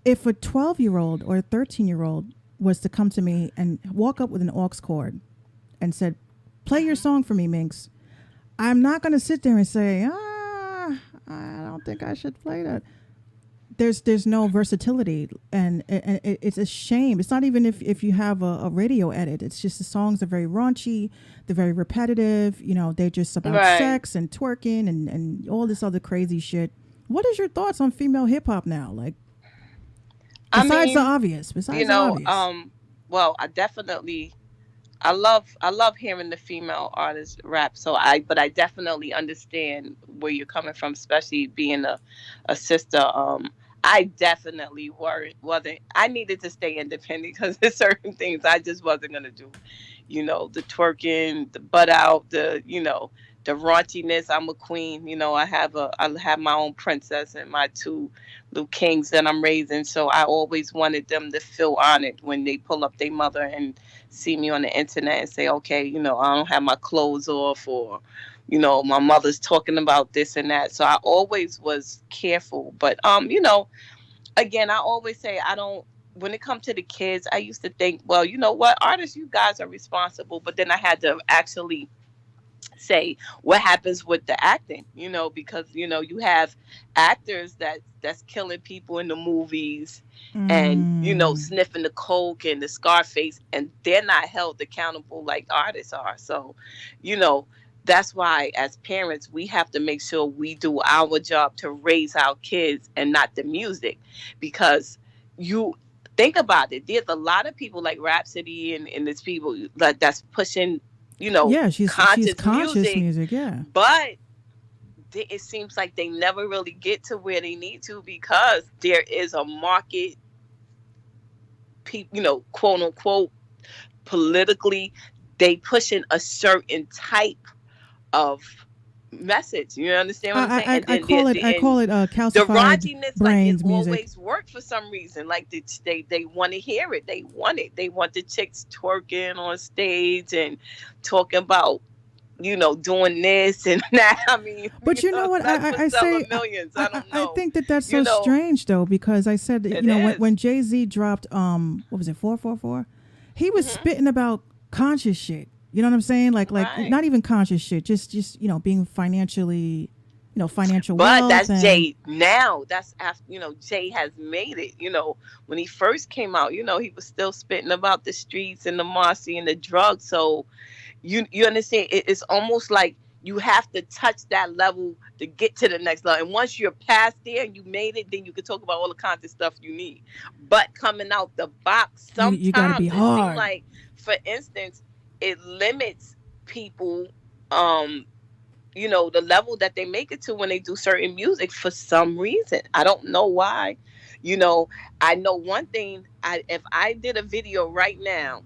if a 12-year-old or a 13-year-old was to come to me and walk up with an aux cord and said, play your song for me, Minx, I'm not going to sit there and say, I don't think I should play that. There's no versatility, and it's a shame. It's not even if you have a radio edit. It's just the songs are very raunchy. They're very repetitive. They're just about right. sex and twerking and all this other crazy shit. What is your thoughts on female hip hop now? Like, besides the obvious. Well, I love hearing the female artists rap. But I definitely understand where you're coming from, especially being a sister. I definitely wasn't. I needed to stay independent because there's certain things I just wasn't gonna do. The twerking, the butt out, the raunchiness. I'm a queen. I have my own princess and my 2 little kings that I'm raising. So I always wanted them to feel honored when they pull up their mother and see me on the internet and say, okay, I don't have my clothes off, or, my mother's talking about this and that. So I always was careful. But, again, I always say when it comes to the kids, I used to think, well, you know what, artists, you guys are responsible. But then I had to actually say what happens with the acting, because, you have actors that's killing people in the movies and, sniffing the coke and the Scarface, and they're not held accountable like artists are. So, that's why as parents, we have to make sure we do our job to raise our kids and not the music, because you think about it. There's a lot of people like Rhapsody and there's people that's pushing, she's conscious music, yeah. But it seems like they never really get to where they need to, because there is a market, quote unquote, politically, they pushing a certain type of message. You understand what I'm saying? I call it the calcified raunchiness, like it brains music. always worked for some reason. Like they want to hear it. They want it. They want the chicks twerking on stage and talking about, doing this and that. I mean, but you know what? I say millions. I don't know. I think that's so strange though, because I said that, when Jay-Z dropped what was it, 444? He was spitting about conscious shit. You know what I'm saying? Like Right. not even conscious shit, just being financially, financial But wealth. that's and, Jay now. That's after, Jay has made it. When he first came out, he was still spitting about the streets and the Marcy and the drugs. So you understand? It's almost like you have to touch that level to get to the next level. And once you're past there and you made it, then you can talk about all the content stuff you need. But coming out the box, sometimes you gotta be it hard. seems like, for instance, it limits people, the level that they make it to when they do certain music for some reason. I don't know why. I know one thing. If I did a video right now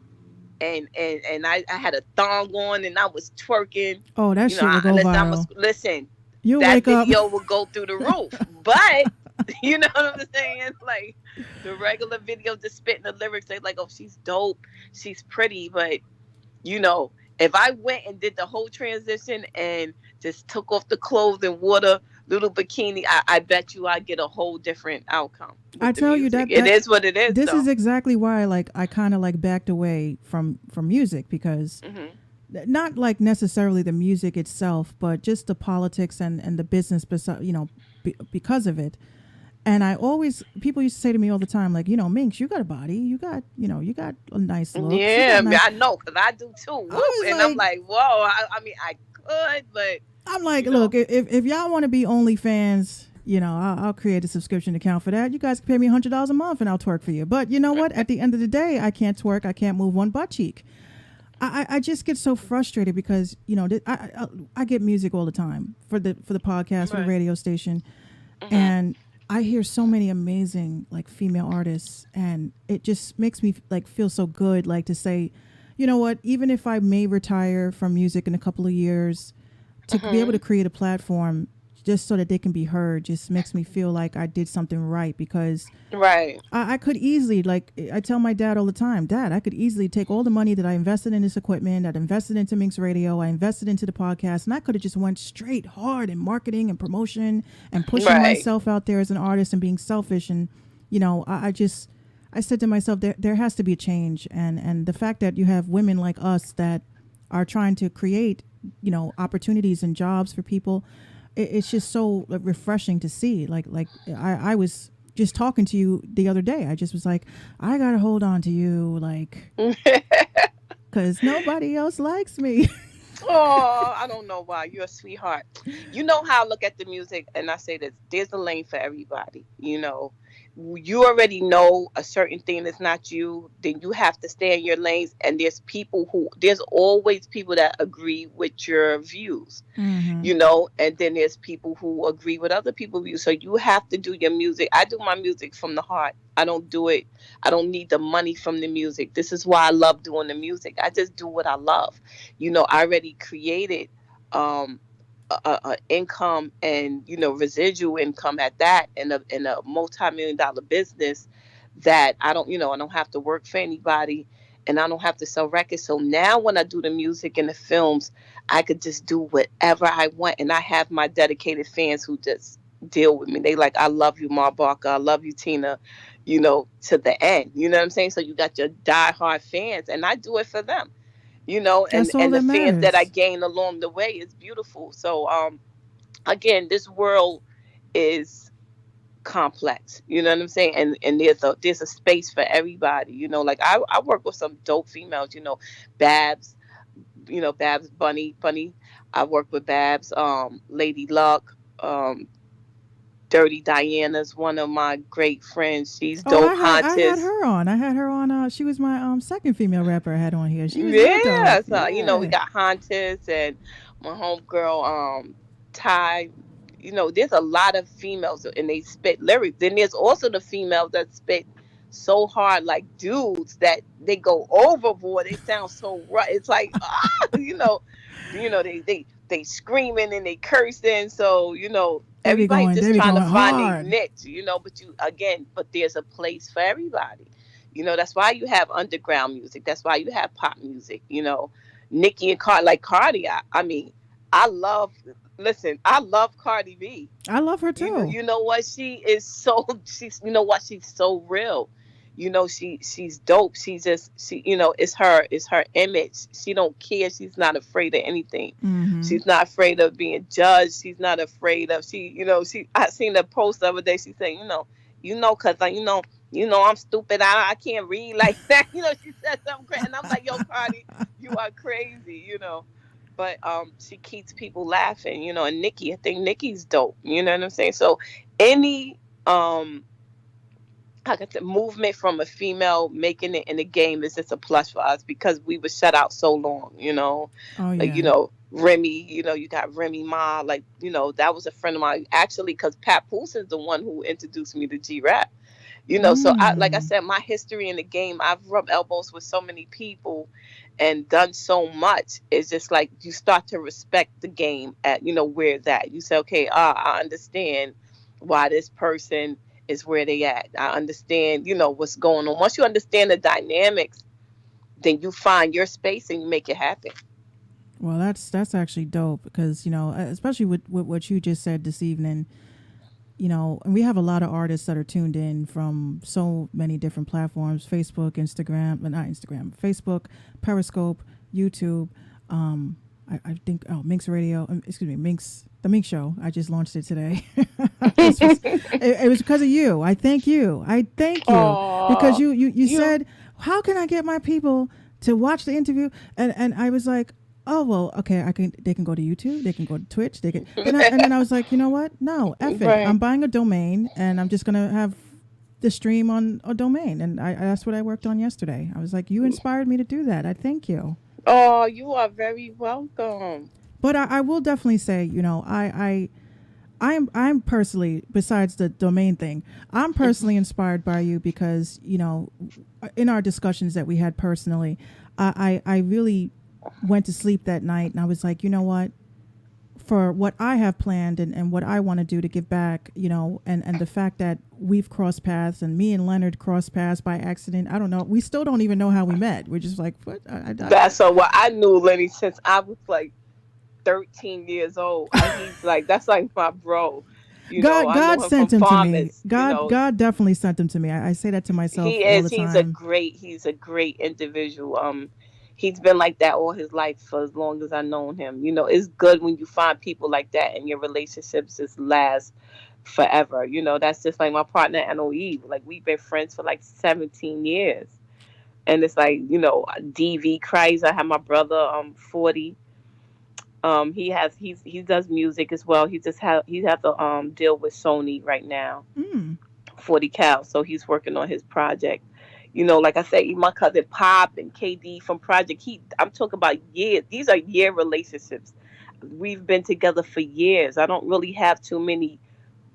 and I had a thong on and I was twerking, oh, that shit would go viral. Listen, You that wake up. video would go through the roof. But you know what I'm saying? Like the regular video, just spitting the lyrics, they like, oh, she's dope, she's pretty, but if I went and did the whole transition and just took off the clothes and wore the little bikini, I bet you I'd get a whole different outcome. I tell you that it is what it is. This is exactly why I kind of backed away from music, because not like necessarily the music itself, but just the politics and the business, because of it. And people used to say to me all the time, like, Minx, you got a body, you got a nice look. Yeah, I know, because I do too. I'm like, whoa, I mean, I could, but I'm like, look, if y'all want to be OnlyFans, I'll create a subscription account for that. You guys can pay me $100 a month and I'll twerk for you. But you know what? At the end of the day, I can't twerk. I can't move one butt cheek. I just get so frustrated because, I get music all the time for the podcast, for the radio station. And I hear so many amazing female artists, and it just makes me feel so good, to say, you know what, even if I may retire from music in a couple of years, to be able to create a platform just so that they can be heard just makes me feel like I did something right, because I could easily, I tell my dad all the time, Dad, I could easily take all the money that I invested in this equipment, that I invested into Minx Radio, I invested into the podcast, and I could have just went straight hard in marketing and promotion and pushing myself out there as an artist and being selfish. And, I said to myself, there has to be a change. And the fact that you have women like us that are trying to create, opportunities and jobs for people, it's just so refreshing to see. I was just talking to you the other day. I just was like, I gotta hold on to you, because nobody else likes me. Oh, I don't know why. You're a sweetheart. You know how I look at the music, and I say this: there's a lane for everybody. You already know a certain thing is not you, then you have to stay in your lanes. And there's always people that agree with your views, and then there's people who agree with other people's views. So you have to do your music. I do my music from the heart. I don't need the money from the music. This is why I love doing the music. I just do what I love. I already created, a income and residual income at that in a multi-million-dollar business that I don't have to work for anybody, and I don't have to sell records. So now when I do the music and the films, I could just do whatever I want, and I have my dedicated fans who just deal with me. They like, I love you, Mar Barker, I love you, Tina, to the end. You know what I'm saying? So you got your diehard fans, and I do it for them. And the fans that I gain along the way is beautiful. So, again, this world is complex. You know what I'm saying? And there's a space for everybody. I work with some dope females. Babs. Babs Bunny. I work with Babs. Lady Luck. Dirty Diana's one of my great friends. She's dope. I had her on. She was my second female rapper I had on here. She was dope. So, yeah. We got Hontis and my homegirl Ty. There's a lot of females and they spit lyrics. Then there's also the females that spit so hard like dudes that they go overboard. They sound so rough. It's like they they screaming and they cursing. So, They be everybody going, just trying to find their hard. niche, but there's a place for everybody. That's why you have underground music. That's why you have pop music, Nicki and Cardi. I mean, I love, listen, I love Cardi B. I love her too. You know what? She's so real. She's dope. It's her image. She don't care. She's not afraid of anything. Mm-hmm. She's not afraid of being judged. She's not afraid of, I seen a post the other day. She said, cause I'm stupid. I can't read like that. She said something crazy. And I'm like, yo, Cardi, you are crazy, But she keeps people laughing, and Nicki, I think Nicki's dope. You know what I'm saying? So any movement from a female making it in the game is just a plus for us because we were shut out so long, Oh, yeah. Like, Remy, you got Remy Ma, like, that was a friend of mine actually, because Pat Poulsen's the one who introduced me to G-Rap. So like I said, my history in the game, I've rubbed elbows with so many people and done so much. It's just like you start to respect the game at, where it's at. You say, okay, I understand why this person is where they at. I understand, what's going on. Once you understand the dynamics, then you find your space and you make it happen. Well, that's actually dope because, especially with what you just said this evening, and we have a lot of artists that are tuned in from so many different platforms, Facebook, Facebook, Periscope, YouTube. I think, Minx Radio, Minx, the Minx Show. I just launched it today. It was because of you. I thank you. Because you said, how can I get my people to watch the interview? And I was like, oh, well, okay, they can go to YouTube, they can go to Twitch, and then I was like, you know what? No, F it. Right. I'm buying a domain and I'm just going to have the stream on a domain. And that's what I worked on yesterday. I was like, you inspired me to do that. I thank you. Oh, you are very welcome. But I will definitely say, I'm personally, besides the domain thing, I'm personally inspired by you because, in our discussions that we had personally, I really went to sleep that night and I was like, you know what, for what I have planned and what I want to do to give back, and the fact that we've crossed paths and me and Leonard crossed paths by accident. I don't know. We still don't even know how we met. We're just like, what? That's so what I knew Lenny since I was like 13 years old. He's like, that's like my bro. God sent him to me. God definitely sent him to me. I say that to myself all the time. He's a great individual. He's been like that all his life for as long as I've known him. It's good when you find people like that and your relationships just last forever. That's just like my partner, NOE. Like, we've been friends for like 17 years. And it's like, DV Kreis. I have my brother, 40. He does music as well. He has to deal with Sony right now. 40 Cal. So he's working on his project. Like I said, my cousin Pop and KD from Project Heat, I'm talking about years. These are year relationships. We've been together for years. I don't really have too many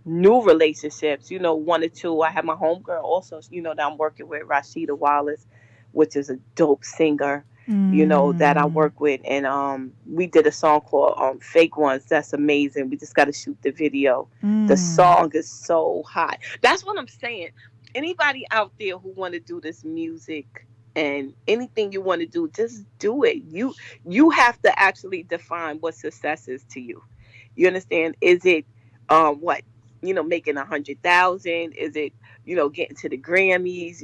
new relationships, one or two. I have my homegirl also, that I'm working with, Rashida Wallace, which is a dope singer, that I work with. And we did a song called Fake Ones. That's amazing. We just got to shoot the video. The song is so hot. That's what I'm saying. Anybody out there who want to do this music and anything you want to do, just do it. You have to actually define what success is to you. You understand? Is it making 100,000? Is it getting to the Grammys?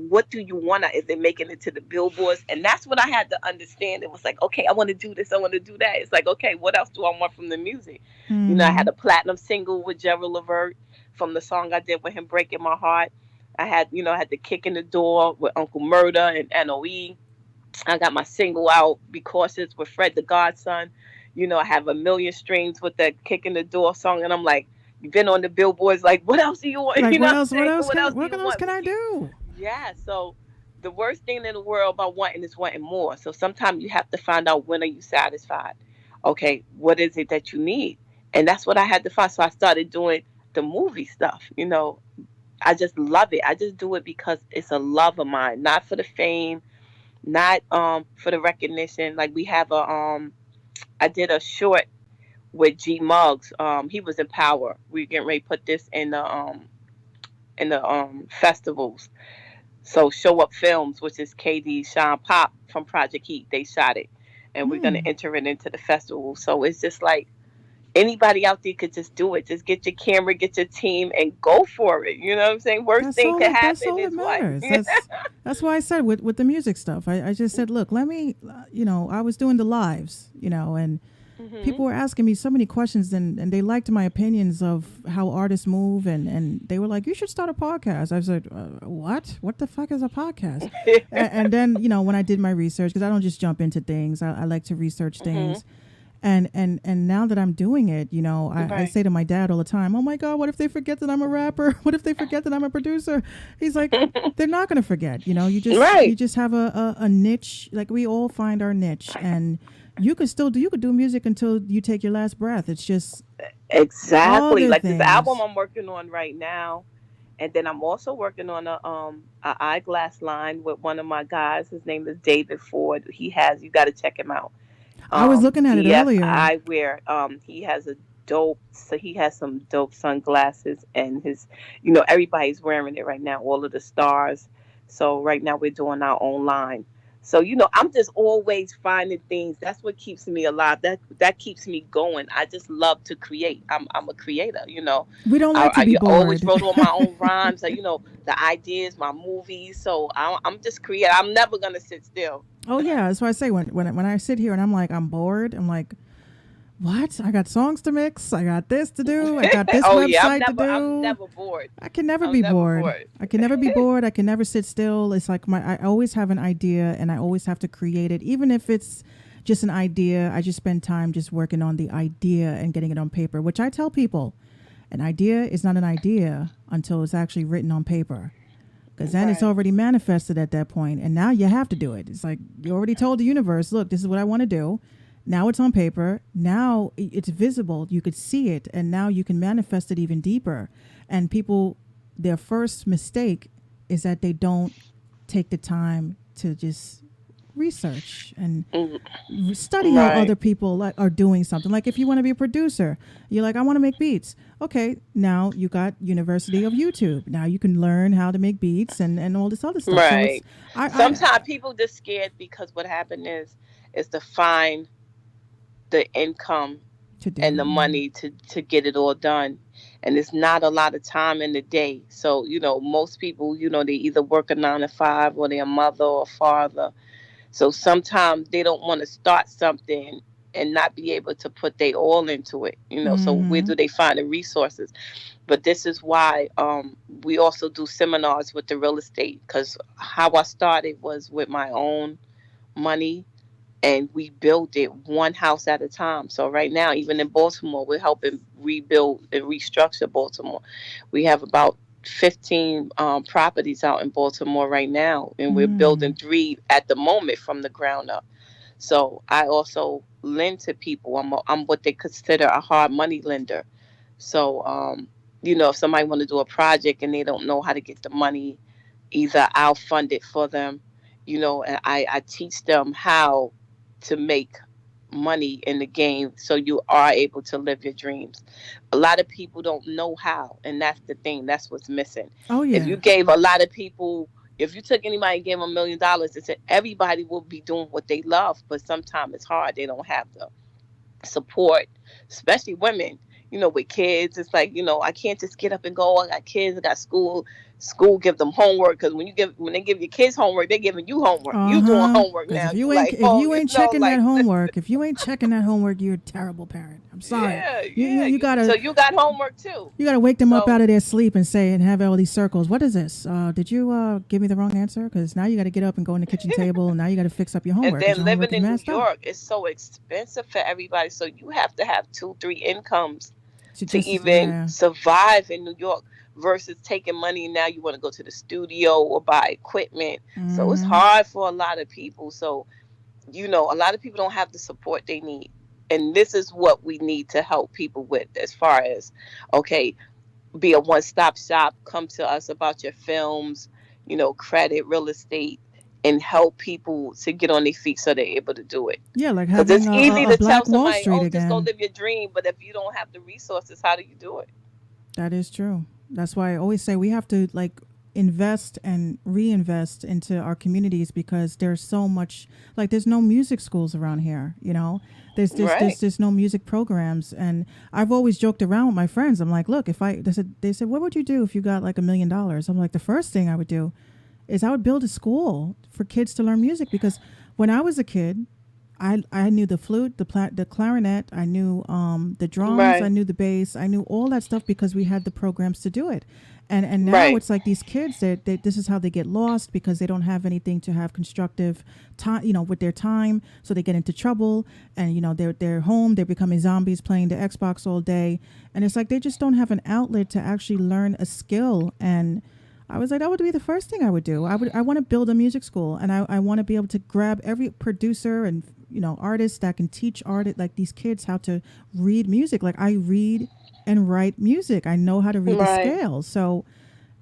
What do you want? Is it making it to the billboards? And that's what I had to understand. It was like, okay, I want to do this, I want to do that. It's like, okay, what else do I want from the music? I had a platinum single with Gerald Levert from the song I did with him, Breaking My Heart. I had the Kick in the Door with Uncle Murder and NOE. I got my single out, Because It's with Fred the Godson. I have 1 million streams with that Kick in the Door song. And I'm like, you've been on the billboards. Like, what else do you want? Like, what else can I do? Yeah. So the worst thing in the world about wanting is wanting more. So sometimes you have to find out, when are you satisfied? Okay, what is it that you need? And that's what I had to find. So I started doing the movie stuff. I just love it. I just do it because it's a love of mine, not for the fame, not for the recognition. Like, we have I did a short with G Muggs. He was in Power. We getting ready to put this in the festivals. So Show Up Films, which is KD, Sean Pop from Project Heat, they shot it, and we're gonna enter it into the festival. So it's just like anybody out there could just do it. Just get your camera, get your team, and go for it. You know what I'm saying? Worst thing could happen is what. That's why I said with the music stuff. I just said, look, let me, I was doing the lives, and people were asking me so many questions, and they liked my opinions of how artists move, and they were like, you should start a podcast. I said, what? What the fuck is a podcast? and then, when I did my research, because I don't just jump into things, I like to research things. And now that I'm doing it, I say to my dad all the time, oh my God, what if they forget that I'm a rapper? What if they forget that I'm a producer? He's like, they're not going to forget, you just have a niche. Like we all find our niche, and you could do music until you take your last breath. It's just exactly like this album I'm working on right now. And then I'm also working on a eyeglass line with one of my guys. His name is David Ford. You got to check him out. I was looking at it earlier. Eyewear. He has some dope sunglasses, and his, everybody's wearing it right now. All of the stars. So right now we're doing our own line. So I'm just always finding things. That's what keeps me alive. That keeps me going. I just love to create. I'm a creator. We don't like to be bored. I always wrote all my own rhymes. The ideas, my movies. So I'm just creating. I'm never gonna sit still. Oh yeah, that's why I say when I sit here and I'm like I'm bored. I'm like, what? I got songs to mix. I got this to do. I got this website to do. I'm never bored. I can never be bored. I can never be bored. I can never sit still. It's like I always have an idea, and I always have to create it. Even if it's just an idea, I just spend time just working on the idea and getting it on paper, which I tell people, an idea is not an idea until it's actually written on paper. Because then it's already manifested at that point, and now you have to do it. It's like you already told the universe, look, this is what I want to do. Now it's on paper. Now it's visible. You could see it, and now you can manifest it even deeper. And people, their first mistake is that they don't take the time to just research and study how other people are doing something. Like if you want to be a producer, you're like, I want to make beats. Okay, now you got University of YouTube. Now you can learn how to make beats and all this other stuff. Right. So sometimes people just scared because what happened is to find the income and the money to get it all done. And it's not a lot of time in the day. So, most people, they either work a 9 to 5 or they're a mother or father. So sometimes they don't want to start something and not be able to put their all into it, So where do they find the resources? But this is why we also do seminars with the real estate, because how I started was with my own money, and we built it one house at a time. So right now, even in Baltimore, we're helping rebuild and restructure Baltimore. We have about 15 properties out in Baltimore right now, and we're building 3 at the moment from the ground up. So I also lend to people. I'm what they consider a hard money lender. So, if somebody want to do a project and they don't know how to get the money, either I'll fund it for them, and I teach them how to make money in the game so you are able to live your dreams. A lot of people don't know how, and that's the thing. That's what's missing. Oh yeah. If you gave a lot of people, if you took anybody and gave them $1 million, and said everybody will be doing what they love, but sometimes it's hard. They don't have the support, especially women. With kids, it's like, I can't just get up and go. I got kids, I got school give them homework, because when they give your kids homework, they're giving you homework. You doing homework now. If you ain't checking that homework, you're a terrible parent. I'm sorry. Yeah, you gotta. So you got homework too. You gotta wake them up out of their sleep and have all these circles. What is this? Did you give me the wrong answer? Because now you got to get up and go in the kitchen table, and now you got to fix up your homework. And then living in New York is so expensive for everybody. So you have to have 2-3 incomes to even survive in New York, versus taking money. Now you want to go to the studio or buy equipment. So it's hard for a lot of people. So, a lot of people don't have the support they need. And this is what we need to help people with, as far as, okay, be a one-stop shop. Come to us about your films, credit, real estate, and help people to get on their feet so they're able to do it. Yeah, like Because having it's easy a to tell Black Wall somebody, Street oh, just go again. live your dream. But if you don't have the resources, how do you do it? That is true. That's why I always say we have to like invest and reinvest into our communities, because there's so much, like there's no music schools around here, you know. There's no music programs. And I've always joked around with my friends. I'm like, look, if they said, what would you do if you got like $1 million? I'm like, the first thing I would do is I would build a school for kids to learn music, because when I was a kid, I knew the flute, the clarinet, I knew the drums, Right. I knew the bass, I knew all that stuff because we had the programs to do it. And now Right. it's like these kids that this is how they get lost, because they don't have anything to have constructive time, you know, with their time. So they get into trouble, and you know they're home, they're becoming zombies playing the Xbox all day, and it's like they just don't have an outlet to actually learn a skill. And I was like, that would be the first thing I would do. I want to build a music school, and I want to be able to grab every producer and, you know, artist that can teach like these kids how to read music. Like I read and write music. I know how to read the Right. scales. So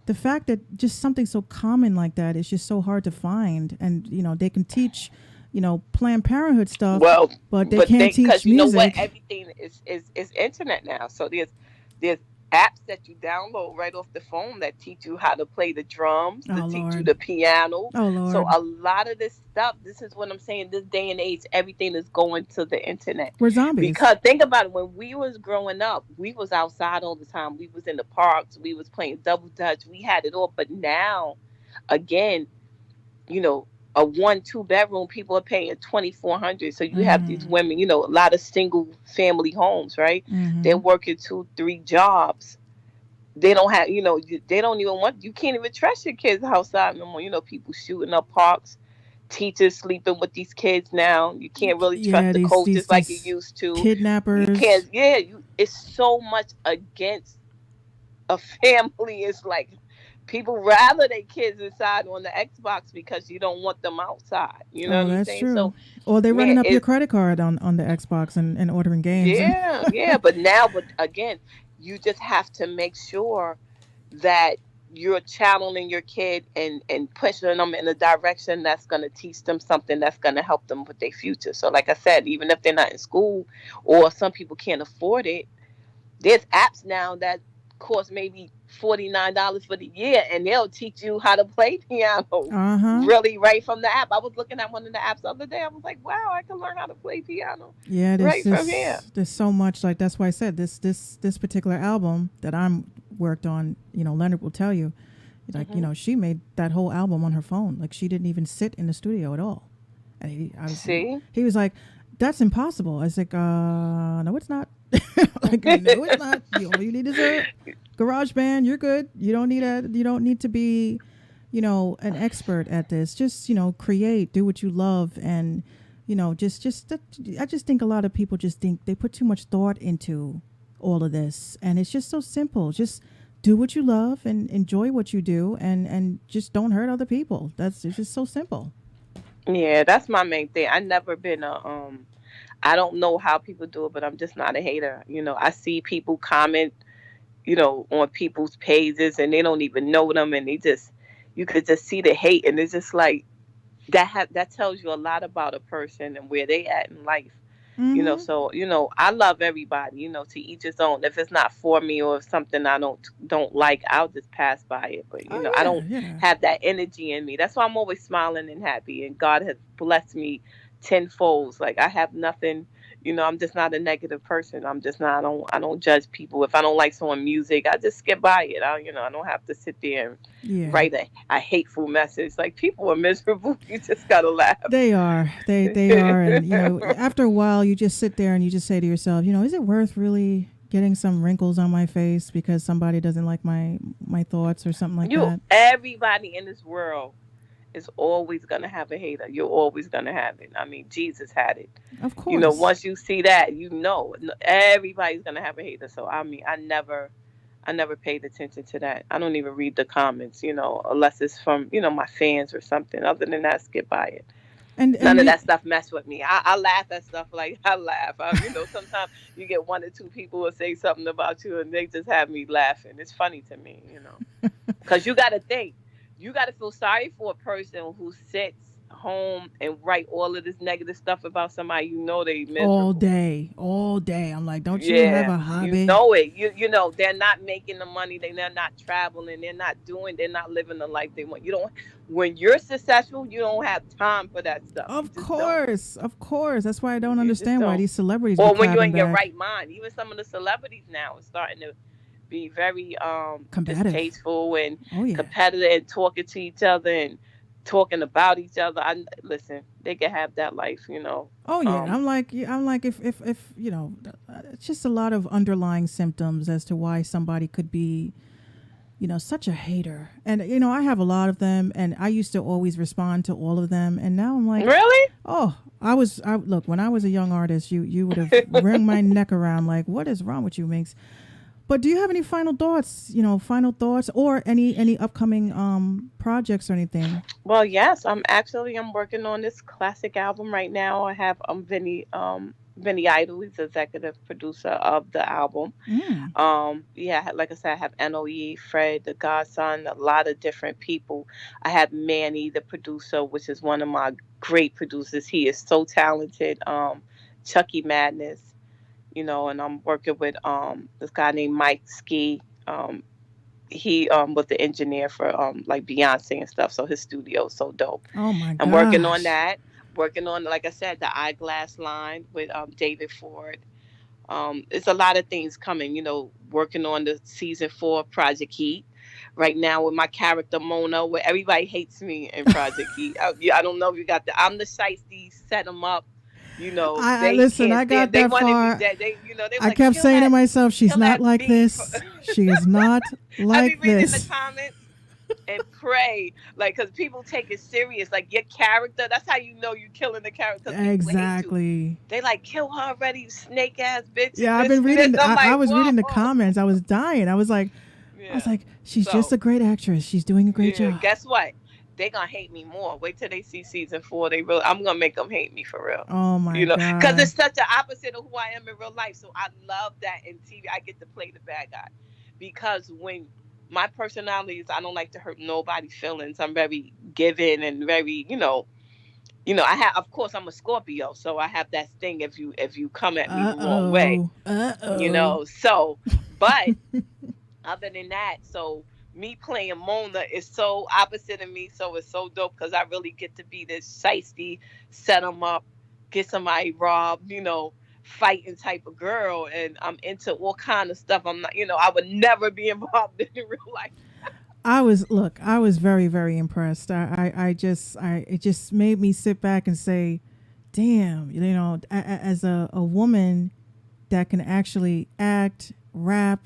the fact that just something so common like that is just so hard to find. And, you know, they can teach, you know, Planned Parenthood stuff, Well, but they can't teach because you know music. what, everything is internet now. So there's apps that you download right off the phone that teach you how to play the drums, to Oh, teach you Lord. the piano. Oh, Lord. So a lot of this stuff, this is what I'm saying, this day and age, everything is going to the internet. We're zombies. Because think about it, when we was growing up, we was outside all the time. We was in the parks, we was playing double dutch, we had it all. But now, again, you know, a 1-2 bedroom, people are paying $2,400. So you have these women, you know, a lot of single family homes, right? They're working 2-3 jobs. They don't have, you know, they don't even want, you can't even trust your kids outside no more. You know, people shooting up parks, teachers sleeping with these kids now. You can't really trust the coaches like you used to. Kidnappers. You can't, it's so much against a family. It's like people rather their kids inside on the Xbox because you don't want them outside. You know what I'm That's saying? true. So, or they're running man, up your credit card on the Xbox and ordering games. yeah. But again, you just have to make sure that you're channeling your kid and pushing them in a direction that's going to teach them something that's going to help them with their future. So like I said, even if they're not in school or some people can't afford it, there's apps now that cost maybe $49 for the year, and they'll teach you how to play piano really right from the app. I was looking at one of the apps the other day. I was like, wow, I can learn how to play piano right from here. There's so much, like that's why I said this particular album that I'm worked on, you know, Leonard will tell you, like, you know, she made that whole album on her phone. Like she didn't even sit in the studio at all. And he was like, that's impossible. I was like, no, it's not. Like, no, it's not. All you need is a GarageBand. You're good. You don't need to be, you know, an expert at this. Just, you know, create, do what you love, and, you know, I just think a lot of people just think they put too much thought into all of this, and it's just so simple. Just do what you love and enjoy what you do, and just don't hurt other people. It's just so simple. Yeah, that's my main thing. I never been I don't know how people do it, but I'm just not a hater. You know, I see people comment, you know, on people's pages and they don't even know them, and you could just see the hate, and it's just like that tells you a lot about a person and where they at in life. You know, so, you know, I love everybody, you know, to each his own. If it's not for me or if something I don't like, I'll just pass by it. But, you know, I don't have that energy in me. That's why I'm always smiling and happy. And God has blessed me tenfold. Like I have nothing, you know, I'm just not a negative person. I'm just not, I don't judge people. If I don't like someone's music, I just skip by it. I don't have to sit there and write a hateful message. Like people are miserable. You just gotta laugh. They are. They are. And, you know, after a while, you just sit there and you just say to yourself, you know, is it worth really getting some wrinkles on my face because somebody doesn't like my thoughts or something like that? Everybody in this world is always going to have a hater. You're always going to have it. I mean, Jesus had it. Of course. You know, once you see that, you know, everybody's going to have a hater. So, I mean, I never paid attention to that. I don't even read the comments, you know, unless it's from, you know, my fans or something. Other than that, skip by it. And none of that stuff mess with me. I laugh at stuff like I laugh. You know, sometimes you get 1 or 2 people who say something about you and they just have me laughing. It's funny to me, you know, because you got to think. You got to feel sorry for a person who sits home and write all of this negative stuff about somebody, you know they miserable. All day. I'm like, don't you have Yeah, a you hobby? know it. You know they're not making the money. They're not traveling. They're not living the life they want. You don't. When you're successful, you don't have time for that stuff. You Of just don't. course, of course. That's why I don't You just understand why don't. these celebrities be Or when you're clapping in your back. right mind. Even some of the celebrities now are starting to be very Combative. distasteful and Oh yeah. competitive and talking to each other and talking about each other. I listen. They can have that life, you know. Oh yeah. I'm like, if you know, it's just a lot of underlying symptoms as to why somebody could be, you know, such a hater. And you know, I have a lot of them, and I used to always respond to all of them, and now I'm like, Really? oh, I look, when I was a young artist, you would have wrung my neck around like, what is wrong with you, Minx? But do you have any final thoughts? You know, final thoughts or any upcoming projects or anything? Well, yes, I'm working on this classic album right now. I have Vinny Idol, he's the executive producer of the album. Yeah, like I said, I have NOE, Fred, the Godson, a lot of different people. I have Manny, the producer, which is one of my great producers. He is so talented. Chucky Madness, you know, and I'm working with this guy named Mike Ski. He was the engineer for like Beyonce and stuff, so his studio is so dope. Oh my god. I'm working on that. Working on, like I said, the eyeglass line with David Ford. It's a lot of things coming, you know, working on the season 4 Project Heat. Right now with my character Mona, where everybody hates me in Project Heat. I don't know if you got the, I'm the shiesty, set them up. You know, I listen. I got that far. I like, kept saying to myself, "She's kill not that like beef." this. She is not I like be reading this." the comments and pray, like, because people take it serious. Like your character, that's how you know you're killing the character. 'cause people hate you. Exactly. They like kill her already, you snake ass bitch. Yeah, I've been reading. I was reading the comments. I was dying. I was like, she's just a great actress. She's doing a great job. Guess what? They gonna hate me more. Wait till they see season 4. I'm gonna make them hate me for real. Oh my god! Because it's such an opposite of who I am in real life. So I love that in TV. I get to play the bad guy because when my personality is, I don't like to hurt nobody's feelings. I'm very giving and very, you know. I have, of course, I'm a Scorpio, so I have that thing. If you come at me the wrong way, you know. So, but other than that, so. Me playing Mona is so opposite of me, so it's so dope because I really get to be this shiesty, set them up, get somebody robbed, you know, fighting type of girl, and I'm into all kind of stuff. I'm not, you know, I would never be involved in real life. I was very, very impressed. It just made me sit back and say, damn, you know, as a woman that can actually act, rap,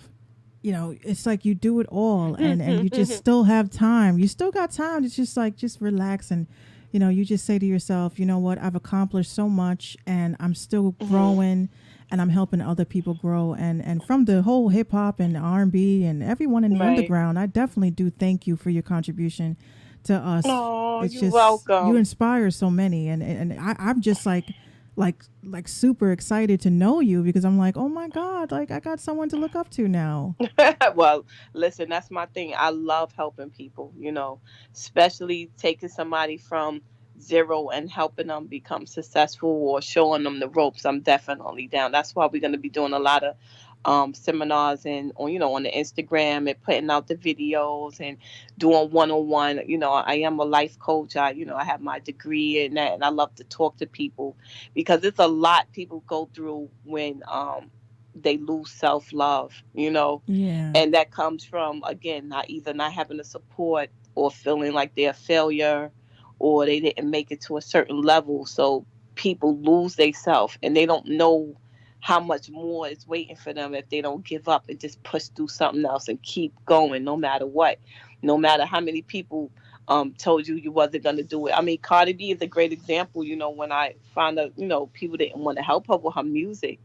you know, it's like you do it all and you just still have time. You still got time to just relax and, you know, you just say to yourself, you know what, I've accomplished so much and I'm still growing and I'm helping other people grow. And from the whole hip hop and R&B and everyone in the underground, I definitely do thank you for your contribution to us. Oh, it's you're just, welcome. You inspire so many. And I'm just like super excited to know you because I'm like, oh my God, like I got someone to look up to now. Well, listen, that's my thing. I love helping people, you know, especially taking somebody from zero and helping them become successful or showing them the ropes. I'm definitely down. That's why we're going to be doing a lot of seminars and on, you know, on the Instagram and putting out the videos and doing one-on-one. You know, I am a life coach. I have my degree in that, and I love to talk to people because it's a lot people go through when they lose self-love, you know. Yeah. And that comes from, again, not having the support or feeling like they're a failure or they didn't make it to a certain level. So people lose themselves and they don't know how much more is waiting for them if they don't give up and just push through something else and keep going no matter what, no matter how many people told you wasn't going to do it. I mean, Cardi B is a great example. You know, when I found out, you know, people didn't want to help her with her music.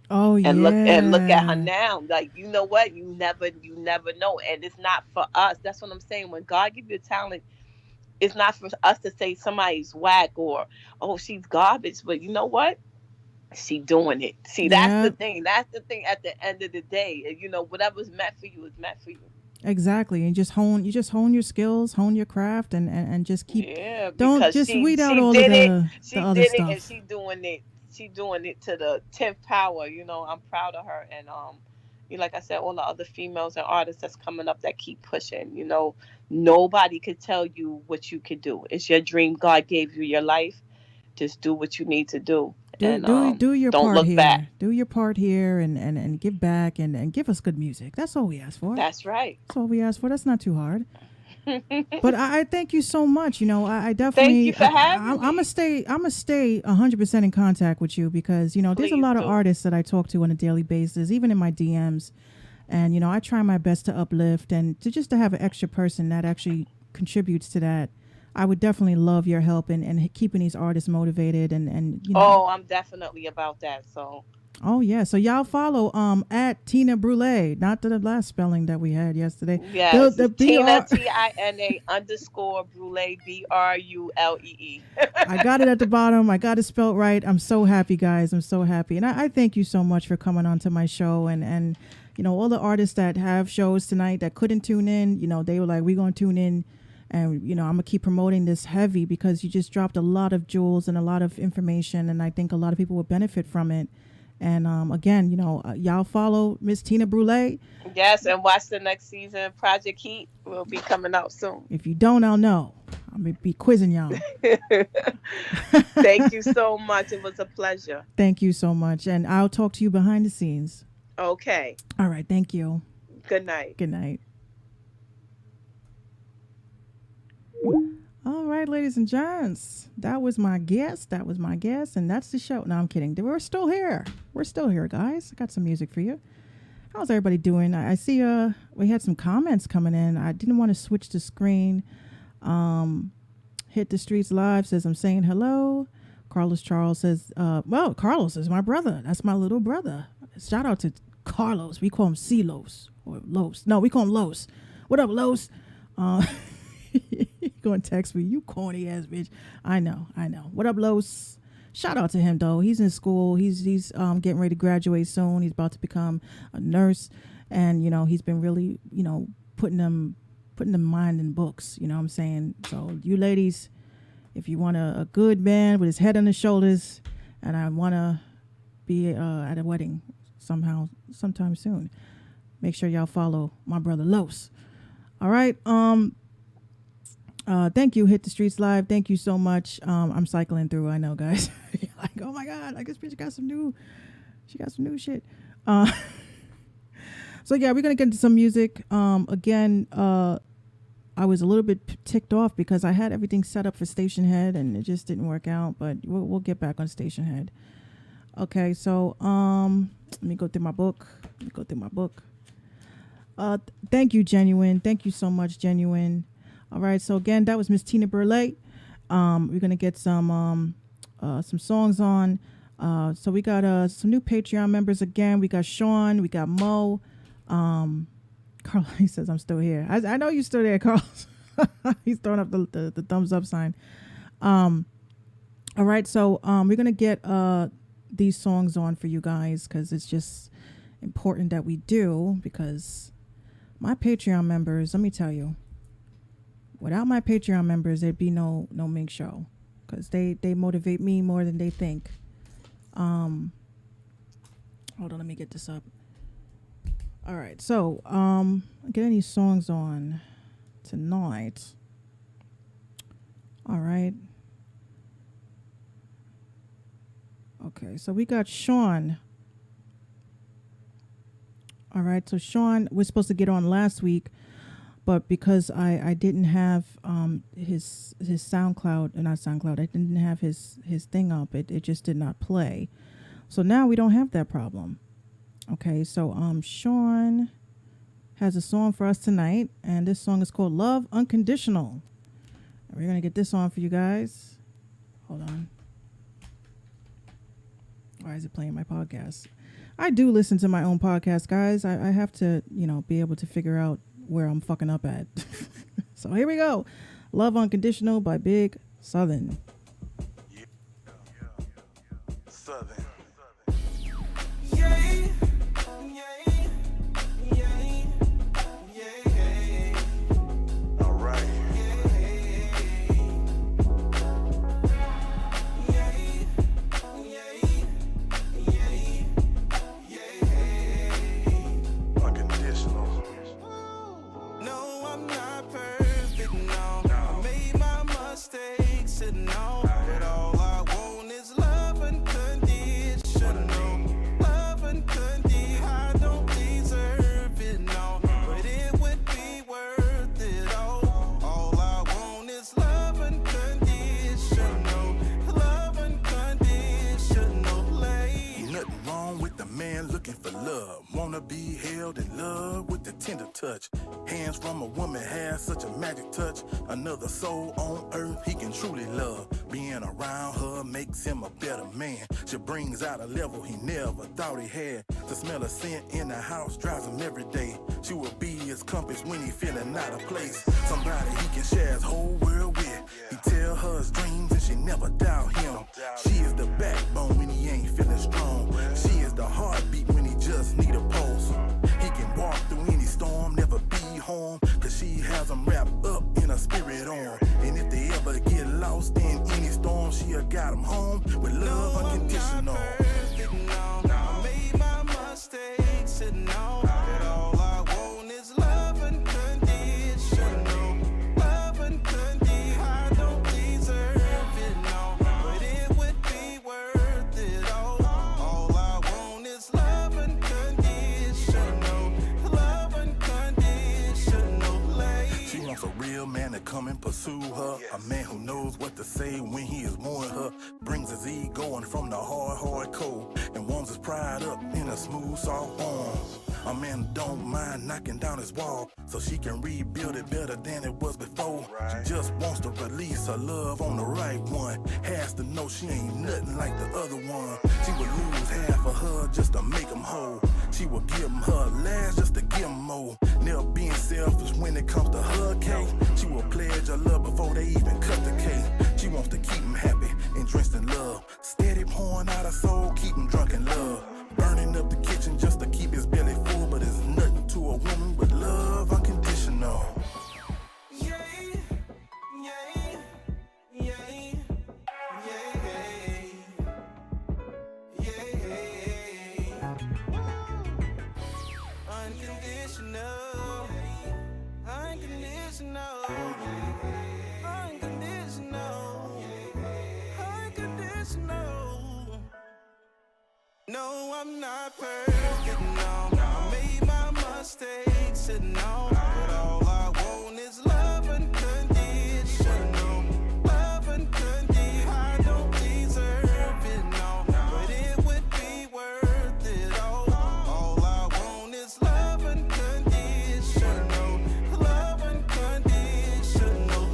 Oh, yeah. And look at her now. Like, you know what? You never know. And it's not for us. That's what I'm saying. When God gives you a talent, it's not for us to say somebody's whack or, oh, she's garbage. But you know what? She doing it. See, that's the thing. That's the thing at the end of the day. You know, whatever's meant for you is meant for you. Exactly, and you just hone your skills, hone your craft, and just keep. Yeah, Don't because just she weed out she all of did it. the She other did it, stuff. and she doing it to the 10th power. I'm proud of her, and like I said, all the other females and artists that's coming up that keep pushing. Nobody could tell you what you could do. It's your dream. God gave you your life. Just do what you need to do, and Do your don't part look back. here. Do your part here, and give back, and give us good music. That's all we ask for. That's right. That's all we ask for. That's not too hard. But I thank you so much. I definitely. Thank you for having me. I'm gonna stay 100% in contact with you because there's a Please lot of do. artists that I talk to on a daily basis, even in my DMs, and I try my best to uplift and to have an extra person that actually contributes to that. I would definitely love your help in keeping these artists motivated and. Oh, I'm definitely about that. So. Oh yeah, so y'all follow at Tina Brulee, not the last spelling that we had yesterday. Yes, the Tina BR Tina _Brulee BRULEE. I got it at the bottom. I got it spelled right. I'm so happy, guys. I'm so happy, and I thank you so much for coming on to my show and all the artists that have shows tonight that couldn't tune in. They were like, we're gonna tune in. And, I'm going to keep promoting this heavy because you just dropped a lot of jewels and a lot of information. And I think a lot of people will benefit from it. And again, y'all follow Miss Tina Brulee. Yes, and watch the next season. Project Heat will be coming out soon. If you don't, I'll know. I'm going to be quizzing y'all. Thank you so much. It was a pleasure. Thank you so much. And I'll talk to you behind the scenes. Okay. All right. Thank you. Good night. Good night. All right, ladies and gents, that was my guest, and that's the show. No, I'm kidding. We're still here. Guys. I got some music for you. How's everybody doing? I see we had some comments coming in. I didn't want to switch the screen. Hit the Streets Live says, I'm saying hello. Carlos Charles says, well, Carlos is my brother. That's my little brother. Shout out to Carlos. We call him C-Los or Los. No, we call him Los. What up, Los? Going to text me, you corny ass bitch. I know. What up, Los? Shout out to him though. He's in school. He's getting ready to graduate soon. He's about to become a nurse, and he's been really putting them mind in books. You know what I'm saying? So you ladies, if you want a good man with his head on his shoulders, and I want to be at a wedding sometime soon, make sure y'all follow my brother Los. All right. Thank you, Hit the Streets Live. Thank you so much. I'm cycling through. I know, guys. Like, oh my God, like this bitch got some new shit. So yeah, we're gonna get into some music. Again, I was a little bit ticked off because I had everything set up for Station Head and it just didn't work out. But we'll get back on Station Head. Okay, so let me go through my book. Thank you, Genuine. Thank you so much, Genuine. All right, so again, that was Miss Tina Brulee. We're gonna get some songs on. So we got some new Patreon members again. We got Sean, we got Mo. Carl, he says I'm still here. I know you're still there, Carlos. He's throwing up the thumbs up sign. All right, so we're gonna get these songs on for you guys because it's just important that we do, because my Patreon members, let me tell you, without my Patreon members, there'd be no Minx show, because they motivate me more than they think. Hold on, let me get this up. All right, so get any songs on tonight. All right. Okay, so we got Sean. All right, so Sean was supposed to get on last week, but because I didn't have his SoundCloud, not SoundCloud, I didn't have his thing up, it just did not play. So now we don't have that problem. Okay, so Sean has a song for us tonight, and this song is called Love Unconditional. And we're going to get this on for you guys. Hold on. Why is it playing my podcast? I do listen to my own podcast, guys. I have to, be able to figure out where I'm fucking up at. So here we go. Love Unconditional by Big Southern. Southern. tender touch. Hands from a woman has such a magic touch. Another soul on earth he can truly love. Being around her makes him a better man. She brings out a level he never thought he had. The smell of scent in the house drives him every day. She will be his compass when he feeling out of place. Somebody he can share his whole world with. He tell her his dreams and she never doubt him. She is the backbone when he ain't feeling strong. She is the heartbeat when he just need a pulse. He can walk through any storm, never be home, cause she has him wrapped up in a spirit arm. And if they ever get lost in any storm, she'll guide him home with love unconditional. I made my mistakes and know that all I want is love unconditional. Love unconditional. I don't deserve it, no, but it would be worth it all. All I want is love unconditional. Love unconditional. She wants a real man to come and pursue her. A man who knows what to say when he is wooing her. Brings his ego in from the hard cold. And warms his pride up in a smooth, soft arm. A man who don't mind knocking down his wall, so she can rebuild it better than it was before. She just wants to release her love on the right one. Has to know she ain't nothing like the other one. She would lose half of her just to make him whole. She would give him her last just to give him more. Never being selfish when it comes to her cake. She will pledge her love before they even cut the cake. She wants to keep him happy and drenched in love. Steady pouring out her soul, keep him drunk in love. Burning up the kitchen just to keep his belly full, but it's nothing to a woman with love unconditional. No, I'm not perfect, no. I made my mistakes and know that all I want is love unconditional. Love unconditional. I don't deserve it, no, but it would be worth it all. All I want is love unconditional. Love unconditional.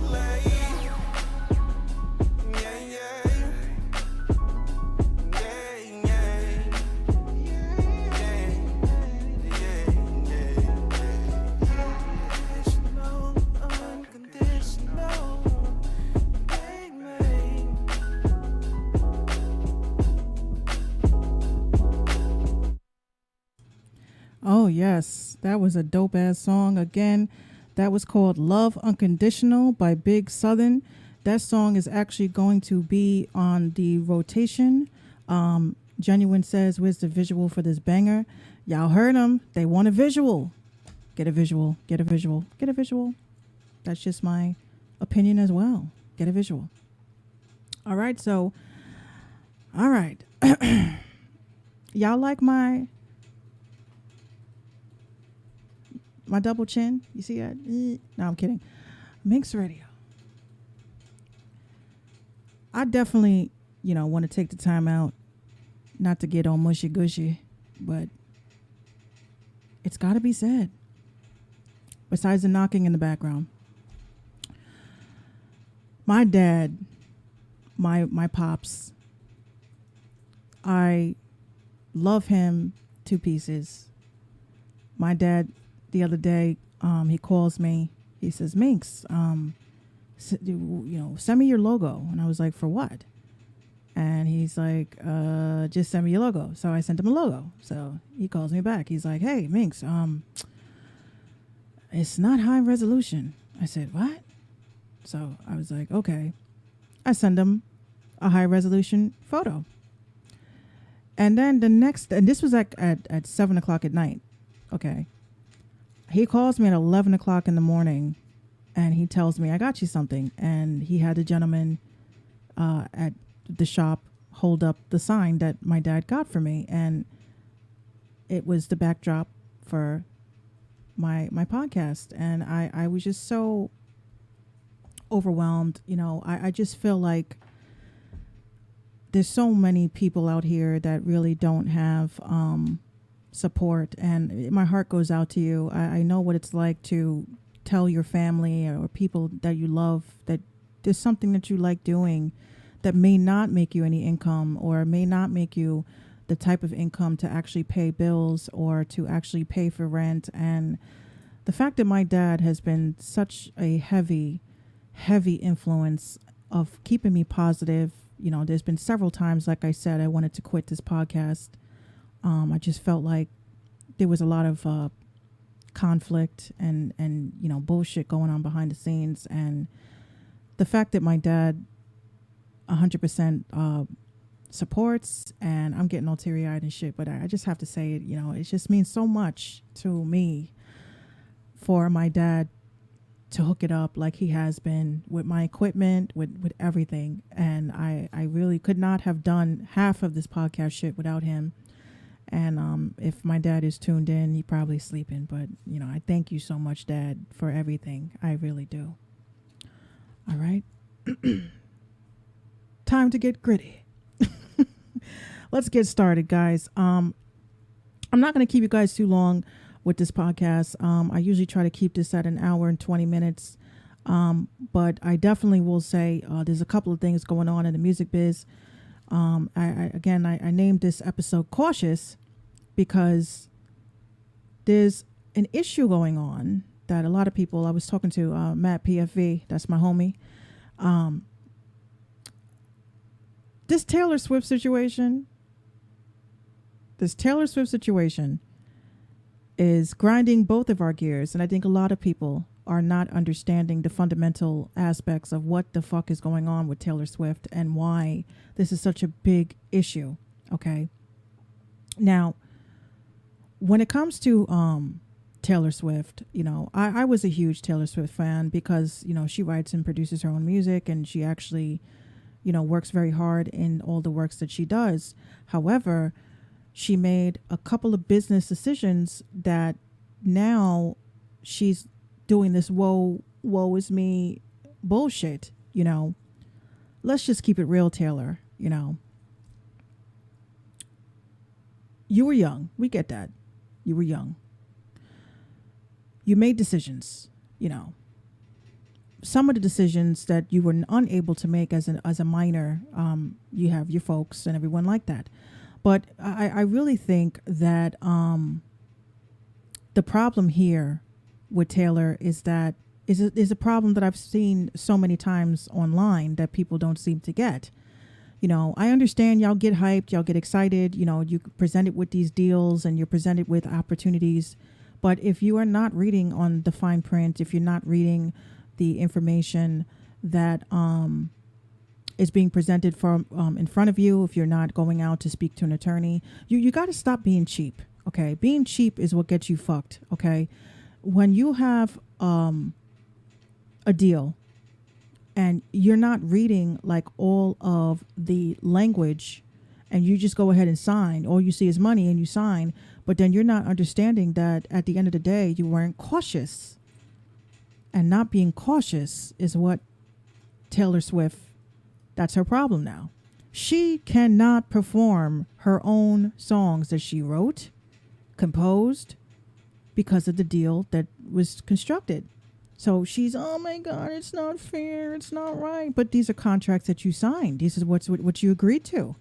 Yeah, yeah. Oh, yes. That was a dope ass song. Again, that was called Love Unconditional by Big Southern. That song is actually going to be on the rotation. Genuine says, where's the visual for this banger? Y'all heard them. They want a visual. Get a visual. Get a visual. Get a visual. That's just my opinion as well. Get a visual. All right. So, all right. Y'all like my double chin? You see that? No, I'm kidding. Minx Radio. I definitely, want to take the time out, not to get all mushy gushy, but it's got to be said. Besides the knocking in the background, my dad, my pops, I love him to pieces. My dad, the other day, he calls me. He says, Minx, send me your logo. And I was like, for what? And he's like, just send me your logo. So I sent him a logo. So he calls me back. He's like, hey, Minx, it's not high resolution. I said, what? So I was like, okay. I send him a high resolution photo. And then and this was like at 7 o'clock at night. Okay. He calls me at 11 o'clock in the morning and he tells me, I got you something. And he had a gentleman at the shop hold up the sign that my dad got for me. And it was the backdrop for my podcast. And I was just so overwhelmed. I just feel like there's so many people out here that really don't have support, and my heart goes out to you. I know what it's like to tell your family or people that you love that there's something that you like doing that may not make you any income or may not make you the type of income to actually pay bills or to actually pay for rent. And the fact that my dad has been such a heavy influence of keeping me positive. You know, there's been several times, like I said, I wanted to quit this podcast. I just felt like there was a lot of conflict and you know, bullshit going on behind the scenes. And the fact that my dad 100% supports, and I'm getting all teary-eyed and shit, but I just have to say it, you know, it just means so much to me for my dad to hook it up like he has been with my equipment, with everything. And I really could not have done half of this podcast shit without him. And if my dad is tuned in, he probably sleeping, but you know, I thank you so much, Dad, for everything. I really do. All right. Time to get gritty. Let's get started, guys. I'm not going to keep you guys too long with this podcast. I usually try to keep this at an hour and 20 minutes. But I definitely will say there's a couple of things going on in the music biz. I named this episode Cautious because there's an issue going on that a lot of people, I was talking to Matt PFV, that's my homie. This Taylor Swift situation is grinding both of our gears. And I think a lot of people are not understanding the fundamental aspects of what the fuck is going on with Taylor Swift and why this is such a big issue. Okay. Now, when it comes to Taylor Swift, you know, I was a huge Taylor Swift fan because, you know, she writes and produces her own music, and she actually, you know, works very hard in all the works that she does. However, she made a couple of business decisions that now she's doing this woe is me bullshit, you know. Let's just keep it real, Taylor, you know. You were young. We get that. You were young. You made decisions, you know. Some of the decisions that you were unable to make as a minor, you have your folks and everyone like that. But I really think that the problem here with Taylor is that is a problem that I've seen so many times online that people don't seem to get. You know, I understand y'all get hyped, y'all get excited, you know, you present it with these deals and you're presented with opportunities. But if you are not reading on the fine print, if you're not reading the information that is being presented from in front of you, if you're not going out to speak to an attorney, you got to stop being cheap. Okay, being cheap is what gets you fucked. Okay, when you have a deal and you're not reading like all of the language, and you just go ahead and sign, all you see is money and you sign, but then you're not understanding that at the end of the day you weren't cautious. And not being cautious is what Taylor Swift, that's her problem now. She cannot perform her own songs that she wrote, composed, because of the deal that was constructed. So she's, oh my God, it's not fair, it's not right. But these are contracts that you signed. This is what you agreed to.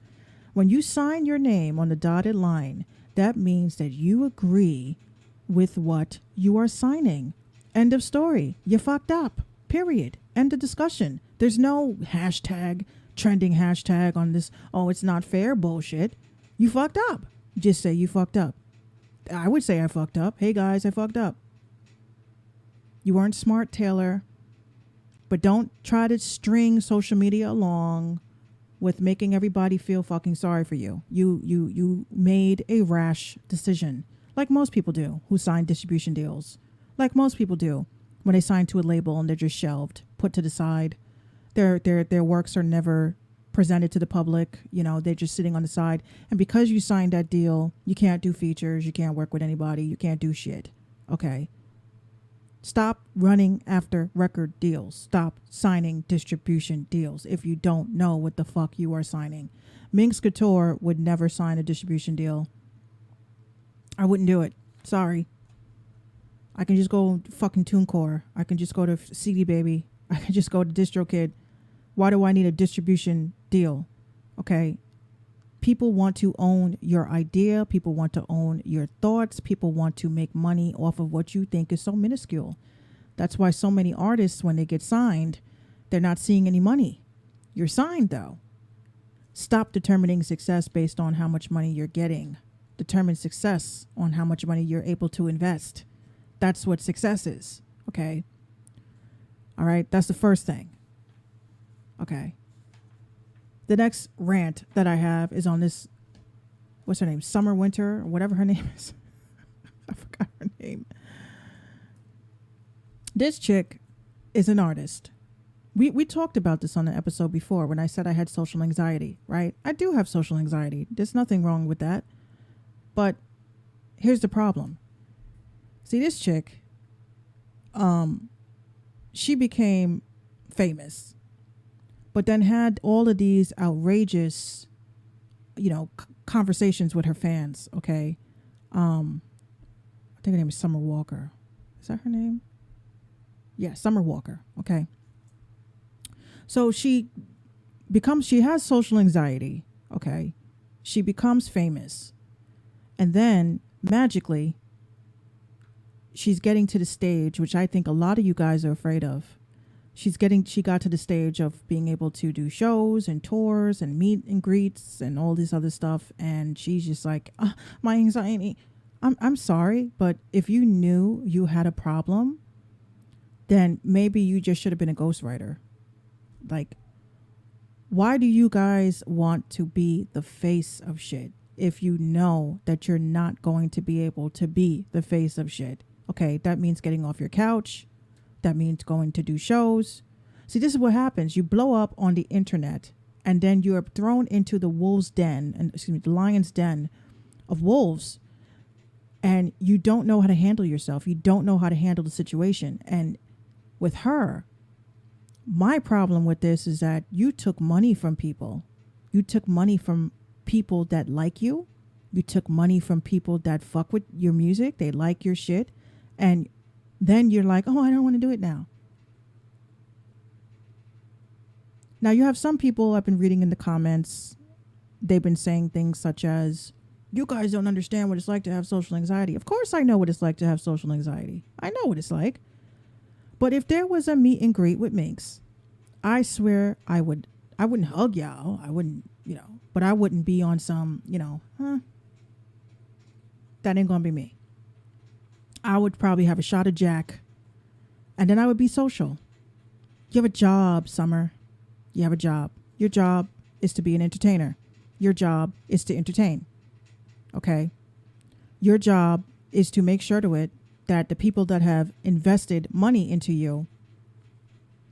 When you sign your name on the dotted line, that means that you agree with what you are signing. End of story. You fucked up. Period. End of discussion. There's no trending hashtag on this, oh, it's not fair bullshit. You fucked up. Just say you fucked up. I would say I fucked up. Hey guys, I fucked up. You weren't smart, Taylor. But don't try to string social media along with making everybody feel fucking sorry for you. You made a rash decision, like most people do who sign distribution deals. Like most people do when they sign to a label and they're just shelved, put to the side. Their works are never presented to the public. You know, they're just sitting on the side. And because you signed that deal, you can't do features. You can't work with anybody. You can't do shit. Okay. Stop running after record deals. Stop signing distribution deals if you don't know what the fuck you are signing. Minx Couture would never sign a distribution deal. I wouldn't do it. Sorry. I can just go fucking TuneCore. I can just go to CD Baby. I can just go to DistroKid. Why do I need a distribution deal? Okay. People want to own your idea. People want to own your thoughts. People want to make money off of what you think is so minuscule. That's why so many artists, when they get signed, they're not seeing any money. You're signed, though. Stop determining success based on how much money you're getting. Determine success on how much money you're able to invest. That's what success is. Okay. All right. That's the first thing. Okay. The next rant that I have is on this, what's her name? Summer Winter, or whatever her name is. I forgot her name. This chick is an artist. We talked about this on the episode before when I said I had social anxiety, right? I do have social anxiety. There's nothing wrong with that. But here's the problem. See, this chick, she became famous, but then had all of these outrageous, conversations with her fans, okay? I think her name is Summer Walker. Is that her name? Yeah, Summer Walker, okay? So she has social anxiety, okay? She becomes famous. And then, magically, she's getting to the stage, which I think a lot of you guys are afraid of. She got to the stage of being able to do shows and tours and meet and greets and all this other stuff. And she's just like, my anxiety. I'm sorry, but if you knew you had a problem, then maybe you just should have been a ghostwriter. Like, why do you guys want to be the face of shit if you know that you're not going to be able to be the face of shit? Okay, that means getting off your couch. That means going to do shows. See, this is what happens. You blow up on the internet, and then you're thrown into the the lion's den of wolves, and you don't know how to handle yourself. You don't know how to handle the situation. And with her, my problem with this is that you took money from people. You took money from people that like you. You took money from people that fuck with your music. They like your shit. And then you're like, oh, I don't want to do it now. Now, you have some people I've been reading in the comments. They've been saying things such as, you guys don't understand what it's like to have social anxiety. Of course I know what it's like to have social anxiety. I know what it's like. But if there was a meet and greet with Minx, I swear I wouldn't hug y'all. I wouldn't, but I wouldn't be on some, that ain't going to be me. I would probably have a shot of Jack, and then I would be social. You have a job, Summer. You have a job. Your job is to be an entertainer. Your job is to entertain. Okay? Your job is to make sure to it that the people that have invested money into you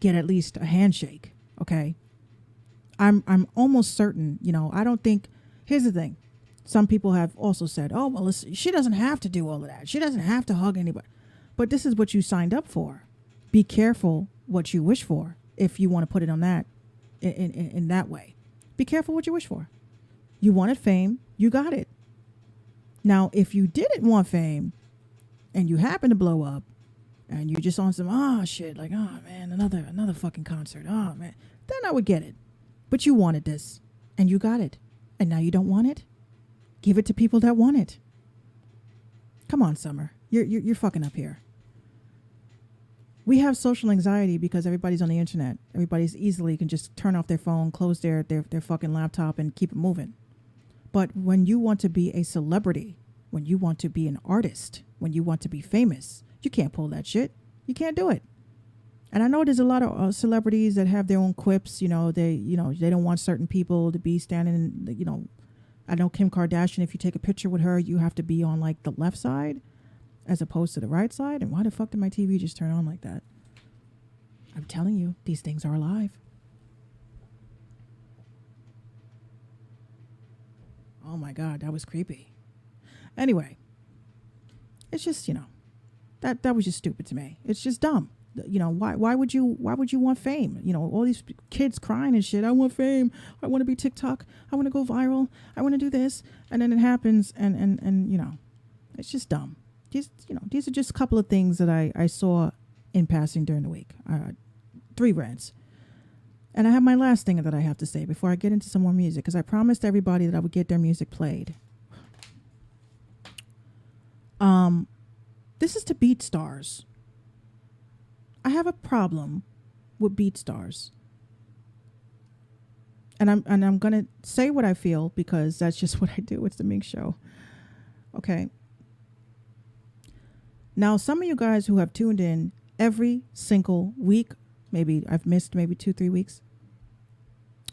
get at least a handshake. Okay? I'm almost certain, I don't think, here's the thing. Some people have also said, oh, well, she doesn't have to do all of that. She doesn't have to hug anybody. But this is what you signed up for. Be careful what you wish for if you want to put it on that in that way. Be careful what you wish for. You wanted fame. You got it. Now, if you didn't want fame and you happen to blow up and you're just on some, shit, like, oh, man, another fucking concert. Oh, man. Then I would get it. But you wanted this and you got it. And now you don't want it? Give it to people that want it. Come on, Summer. You're fucking up here. We have social anxiety because everybody's on the internet. Everybody's easily can just turn off their phone, close their fucking laptop, and keep it moving. But when you want to be a celebrity, when you want to be an artist, when you want to be famous, you can't pull that shit. You can't do it. And I know there's a lot of celebrities that have their own quips. They don't want certain people to be standing, I know Kim Kardashian, if you take a picture with her, you have to be on like the left side as opposed to the right side. And why the fuck did my TV just turn on like that? I'm telling you, these things are alive. Oh my God, that was creepy. Anyway, it's just, that was just stupid to me. It's just dumb. Why would you want fame? All these kids crying and shit. I want fame. I want to be TikTok. I want to go viral. I want to do this. And then it happens and It's just dumb. These are just a couple of things that I saw in passing during the week. 3 rants. And I have my last thing that I have to say before I get into some more music, because I promised everybody that I would get their music played. This is to BeatStars. I have a problem with BeatStars. And I'm gonna say what I feel because that's just what I do. It's the Minx Show. Okay. Now, some of you guys who have tuned in every single week, maybe I've missed maybe 2-3 weeks.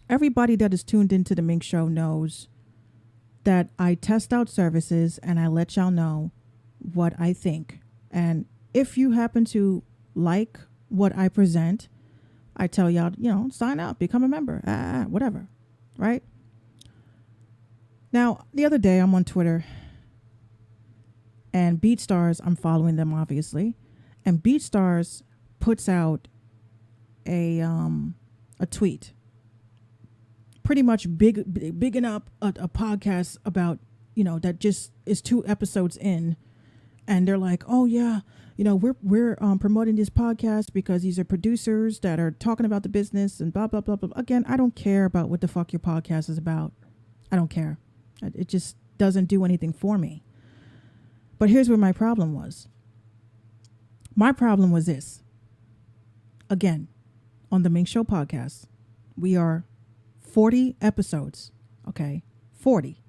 Everybody that is tuned into the Minx Show knows that I test out services and I let y'all know what I think. And if you happen to like what I present, I tell y'all, sign up, become a member, whatever, right? Now, the other day I'm on Twitter and BeatStars, I'm following them obviously, and BeatStars puts out a tweet pretty much bigging up a podcast about, that just is 2 episodes in. And they're like, oh, yeah, we're promoting this podcast because these are producers that are talking about the business and blah, blah, blah, blah. Again, I don't care about what the fuck your podcast is about. I don't care. It just doesn't do anything for me. But here's where my problem was. My problem was this. Again, on the Minx Show podcast, we are 40 episodes. Okay, 40.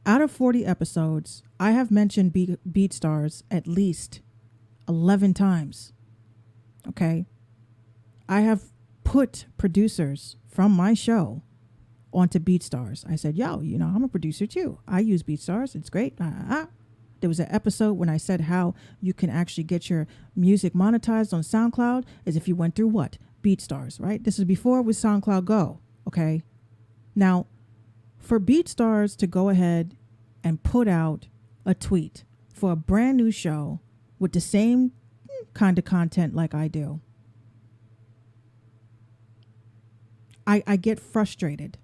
Out of 40 episodes, I have mentioned BeatStars at least 11 times. Okay? I have put producers from my show onto BeatStars. I said, yo, I'm a producer too. I use BeatStars. It's great. There was an episode when I said how you can actually get your music monetized on SoundCloud is if you went through what? BeatStars, right? This is before it was SoundCloud Go. Okay? Now, for BeatStars to go ahead and put out a tweet for a brand new show with the same kind of content like I do, I get frustrated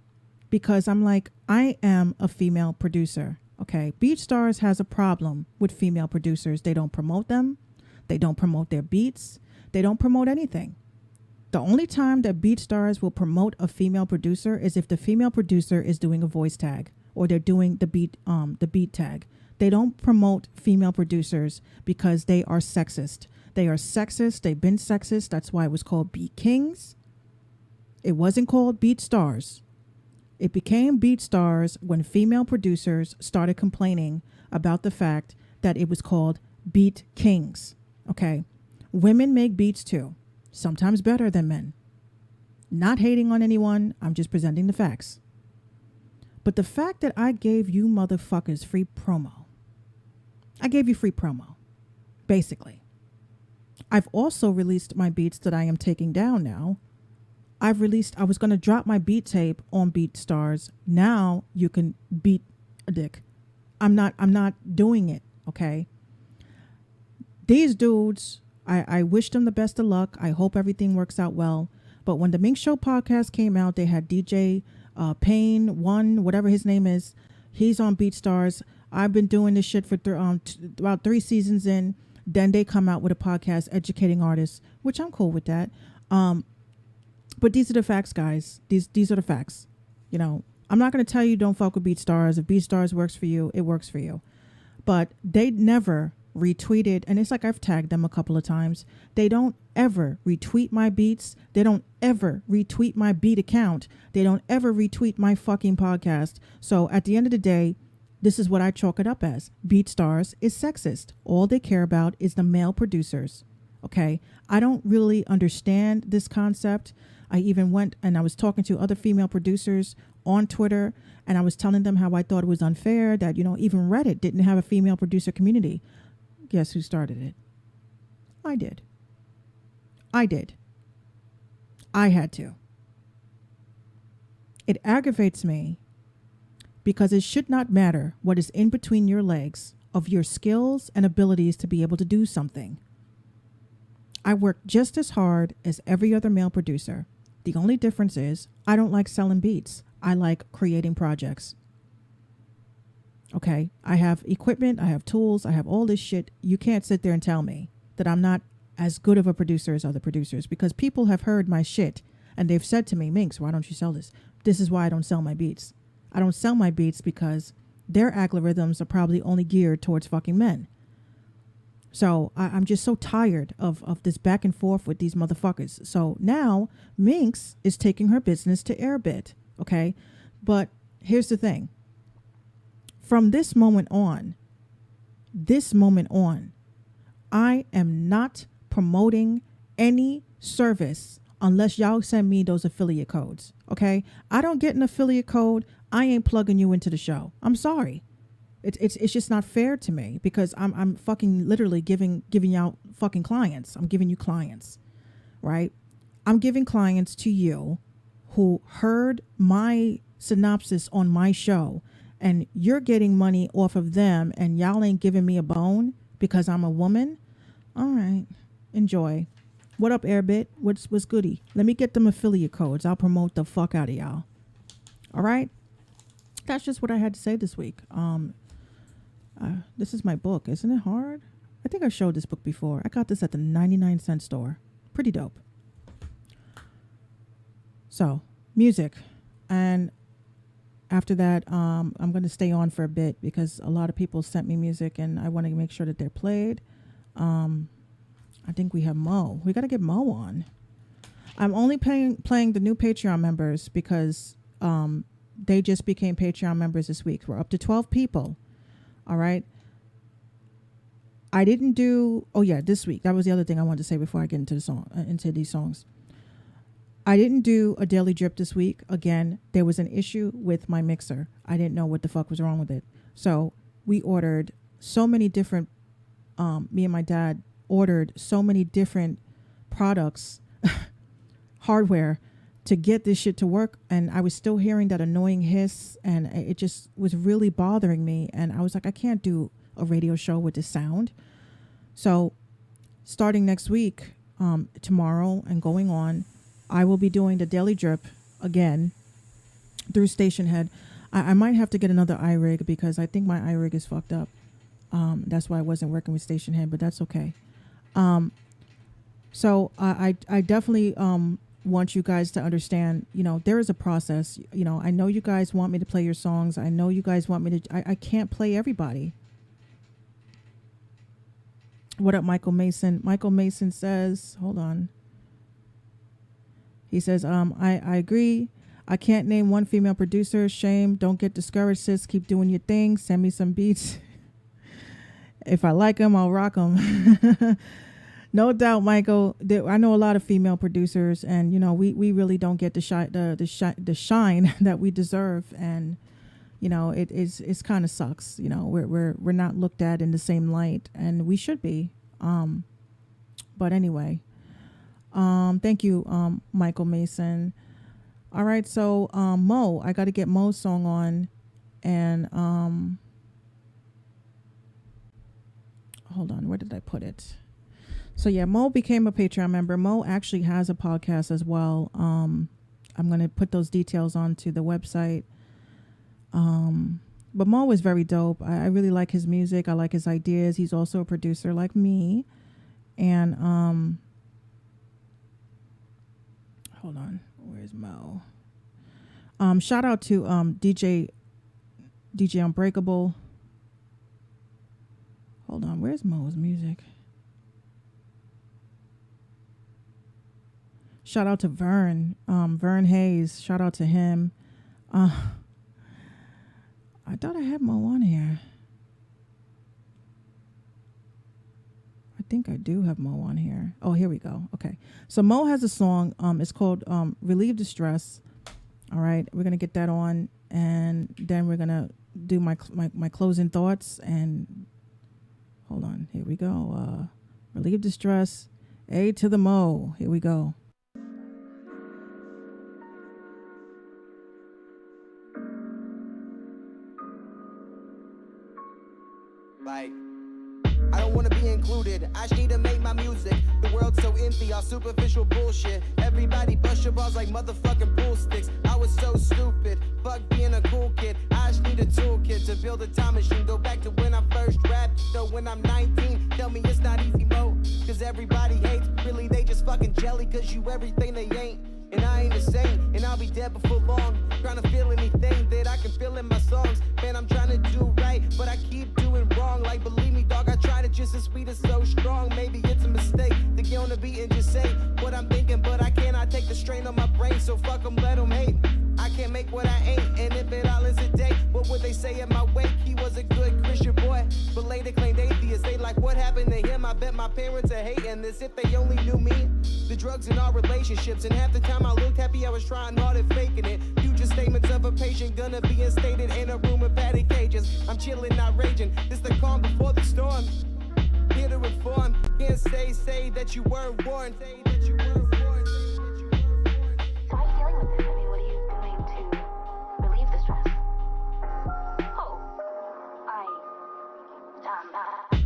because I'm like, I am a female producer. Okay, BeatStars has a problem with female producers. They don't promote them. They don't promote their beats. They don't promote anything. The only time that BeatStars will promote a female producer is if the female producer is doing a voice tag or they're doing the beat tag. They don't promote female producers because they are sexist. They are sexist. They've been sexist. That's why it was called Beat Kings. It wasn't called BeatStars. It became BeatStars when female producers started complaining about the fact that it was called Beat Kings. Okay. Women make beats too. Sometimes better than men. Not hating on anyone. I'm just presenting the facts. But the fact that I gave you motherfuckers free promo. I gave you free promo. Basically. I've also released my beats that I am taking down now. I was going to drop my beat tape on BeatStars. Now you can beat a dick. I'm not doing it. Okay. These dudes, I wish them the best of luck. I hope everything works out well. But when the Minx Show podcast came out, they had DJ Payne, whatever his name is. He's on BeatStars. I've been doing this shit for about 3 seasons in. Then they come out with a podcast educating artists, which I'm cool with that. But these are the facts, guys. These are the facts. I'm not going to tell you don't fuck with BeatStars. If BeatStars works for you, it works for you. But they never retweeted, and it's like I've tagged them a couple of times. They don't ever retweet my beats. They don't ever retweet my beat account. They don't ever retweet my fucking podcast. So at the end of the day, this is what I chalk it up as. BeatStars is sexist. All they care about is the male producers. Okay? I don't really understand this concept. I even went and I was talking to other female producers on Twitter, and I was telling them how I thought it was unfair that, even Reddit didn't have a female producer community. Guess who started it? I did. I had to. It aggravates me because it should not matter what is in between your legs of your skills and abilities to be able to do something. I work just as hard as every other male producer. The only difference is I don't like selling beats. I like creating projects. Okay, I have equipment, I have tools, I have all this shit. You can't sit there and tell me that I'm not as good of a producer as other producers, because people have heard my shit and they've said to me, Minx, why don't you sell this? This is why I don't sell my beats. I don't sell my beats because their algorithms are probably only geared towards fucking men. So I'm just so tired of this back and forth with these motherfuckers. So now Minx is taking her business to Airbit, okay? But here's the thing. From this moment on, I am not promoting any service unless y'all send me those affiliate codes, okay? I don't get an affiliate code. I ain't plugging you into the show. I'm sorry. It's just not fair to me, because I'm fucking literally giving y'all fucking clients. I'm giving you clients, right? I'm giving clients to you who heard my synopsis on my show, and you're getting money off of them, and y'all ain't giving me a bone because I'm a woman. All right, enjoy. What up, Airbit? What's goody? Let me get them affiliate codes. I'll promote the fuck out of y'all. All right, that's just what I had to say this week. This is my book. Isn't it hard? I think I showed this book before. I got this at the 99-cent store. Pretty dope. So, music. And after that, I'm going to stay on for a bit because a lot of people sent me music and I want to make sure that they're played. I think we have Mo. We got to get Mo on. I'm only playing the new Patreon members because they just became Patreon members this week. We're up to 12 people. All right. I didn't do. Oh yeah, this week. That was the other thing I wanted to say before I get into the song, into these songs. I didn't do a daily drip this week. Again, there was an issue with my mixer. I didn't know what the fuck was wrong with it. So we ordered so many different. Me and my dad ordered so many different products, hardware, to get this shit to work, and I was still hearing that annoying hiss, and it just was really bothering me, and I was like, I can't do a radio show with this sound. So starting next week, tomorrow and going on, I will be doing the daily drip again through Station Head. I might have to get another iRig because I think my iRig is fucked up. That's why I wasn't working with Station Head, but that's okay. So I definitely want you guys to understand, there is a process. I know you guys want me to play your songs. I know you guys want me to, I can't play everybody. What up, Michael Mason? Michael Mason says, hold on. He says, I agree. I can't name one female producer. Shame. Don't get discouraged, sis. Keep doing your thing. Send me some beats. If I like them, I'll rock them. No doubt, Michael. I know a lot of female producers, and we really don't get the shine that we deserve, and it's kind of sucks. We're not looked at in the same light, and we should be. But anyway, thank you, Michael Mason. All right, so Mo, I got to get Mo's song on, and hold on, where did I put it? So yeah, Mo became a Patreon member. Mo actually has a podcast as well. I'm going to put those details onto the website. But Mo is very dope. I really like his music. I like his ideas. He's also a producer like me. And hold on, where's Mo? Shout out to DJ Unbreakable. Hold on, where's Mo's music? Shout out to Vern Hayes. Shout out to him. I thought I had Mo on here. I think I do have Mo on here. Oh, here we go. Okay. So Mo has a song. It's called Relieve the Stress. All right. We're going to get that on. And then we're going to do my closing thoughts. And hold on. Here we go. Relieve the Stress. A to the Mo. Here we go. Like, I don't wanna be included. I just need to make my music. The world's so empty, all superficial bullshit. Everybody bust your balls like motherfucking pool sticks. I was was so stupid. Fuck being a cool kid. I just need a toolkit to build a time machine. Go back to when I first rapped. So when I'm 19, tell me it's not easy, mo. Cause everybody hates. Really, they just fucking jelly. Cause you everything they ain't. And I ain't the same, and I'll be dead before long. Trying to feel anything that I can feel in my songs. Man, I'm trying to do right, but I keep doing wrong. Like, believe me, dog, I tried it just as sweet is so strong. Maybe it's a mistake to get on the beat and just say what I'm thinking, but I cannot take the strain on my brain. So fuck them, let them hate. I can't make what I ain't, and if it all is a day, what would they say in my wake? He was a good Christian boy, but later claimed atheist. They like, what happened to him? I bet my parents are hating this. If they only knew me, the drugs in our relationships, and half the time I looked happy, I was trying hard at faking it. Future statements of a patient gonna be instated in a room with padded cages. I'm chilling, not raging. This the calm before the storm. Here to inform, can't say that you weren't warned. Say that you weren't warned. So how are you dealing with this? I mean, what are you doing to relieve the stress? Oh,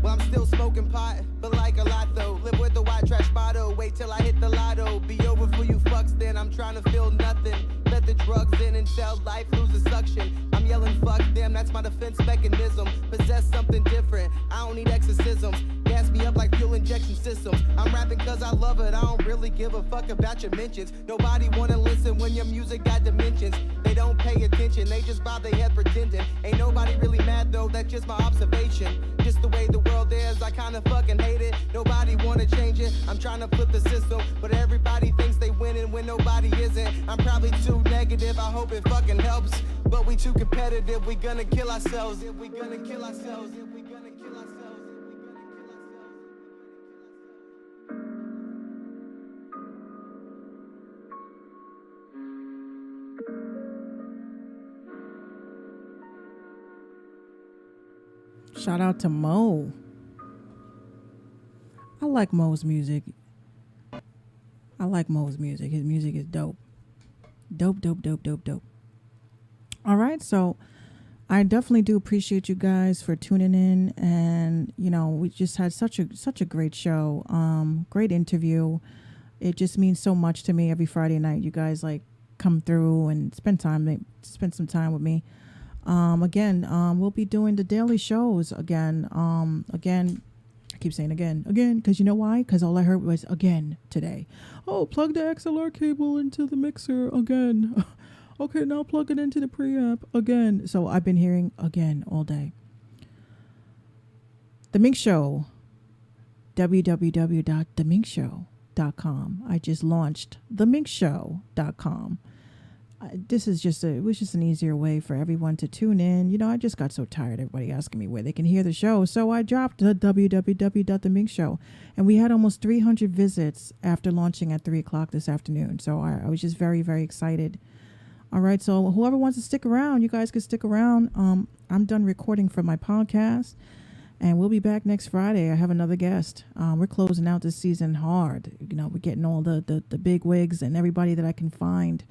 Well, I'm still smoking pot, but like a lot though. Live with the white trash motto. Wait till I hit the lotto. Be over for you fucks, then I'm trying to feel nothing. Let the drugs in until life loses suction. I'm yelling fuck them, that's my defense mechanism. Possess something different, I don't need exorcisms. Gas me up like fuel injection systems. I'm rapping cause I love it, I don't really give a fuck about your mentions. Nobody wanna listen when your music got dimensions. They don't pay attention, they just bob their head pretending. Ain't nobody really mad though, that's just my observation. Just the way the world is, I kinda fucking hate it. Nobody wanna change it, I'm trying to flip the system. But everybody thinks they winning when nobody isn't. I'm probably too negative, I hope it fucking helps. But we too competitive, we gonna kill ourselves. If we gonna kill ourselves, if we gonna kill ourselves. Shout out to Mo. I like Mo's music. I like Mo's music. His music is dope. Dope. All right, so I definitely do appreciate you guys for tuning in, and you know, we just had such a great show. Great interview. It just means so much to me every Friday night. You guys like come through and spend some time with me. Again, we'll be doing the daily shows again. Again, I keep saying again, because you know why? Because all I heard was again today. Oh, plug the XLR cable into the mixer again. Okay, now plug it into the preamp again. So I've been hearing again all day. The Minx Show, www.theminxshow.com. I just launched theminxshow.com. It was just an easier way for everyone to tune in. You know, I just got so tired of everybody asking me where they can hear the show. So I dropped the www.theminxshow. And we had almost 300 visits after launching at 3 o'clock this afternoon. So I was just very, very excited. All right, so whoever wants to stick around, you guys can stick around. I'm done recording for my podcast. And we'll be back next Friday. I have another guest. We're closing out this season hard. You know, we're getting all the big wigs and everybody that I can find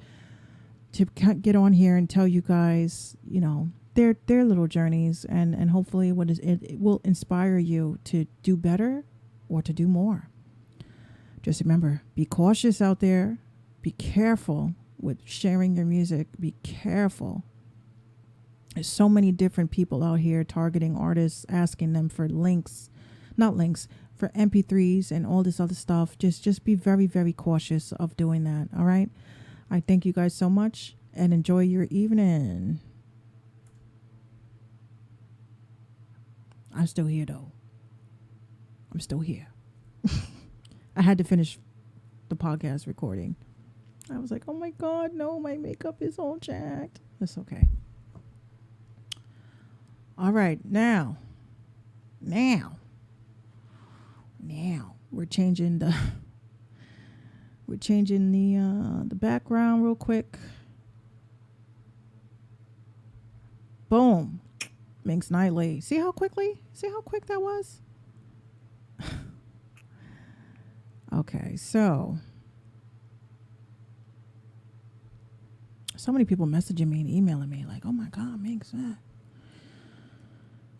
to get on here and tell you guys, you know, their little journeys, and hopefully it will inspire you to do better or to do more. Just remember, be cautious out there. Be careful with sharing your music. Be careful. There's so many different people out here targeting artists, asking them for for MP3s and all this other stuff. Just be very, very cautious of doing that. All right. I thank you guys so much and enjoy your evening. I'm still here though. I'm still here. I had to finish the podcast recording. I was like, oh my God, no, my makeup is all jacked. That's okay. All right, now we're changing the background real quick. Boom. Minx Nightly. See how quick that was? Okay, so many people messaging me and emailing me like, oh my God, Minx.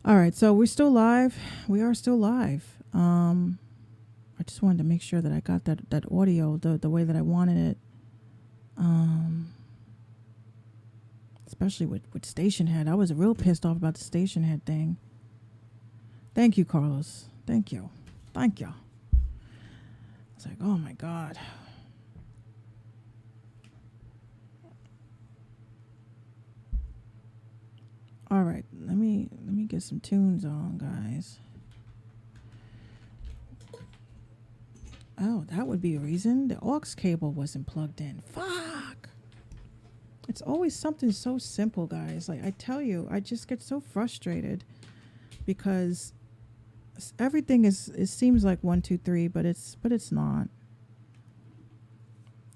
All right, so we're still live. We are still live. I just wanted to make sure that I got that audio the way that I wanted it. especially with station head. I was real pissed off about the station head thing. Thank you, Carlos. Thank you. It's like, oh my God. All right, let me get some tunes on, guys. Oh, that would be a reason. The aux cable wasn't plugged in. Fuck. It's always something so simple, guys. Like I tell you, I just get so frustrated because everything it seems like 1, 2, 3, but it's not.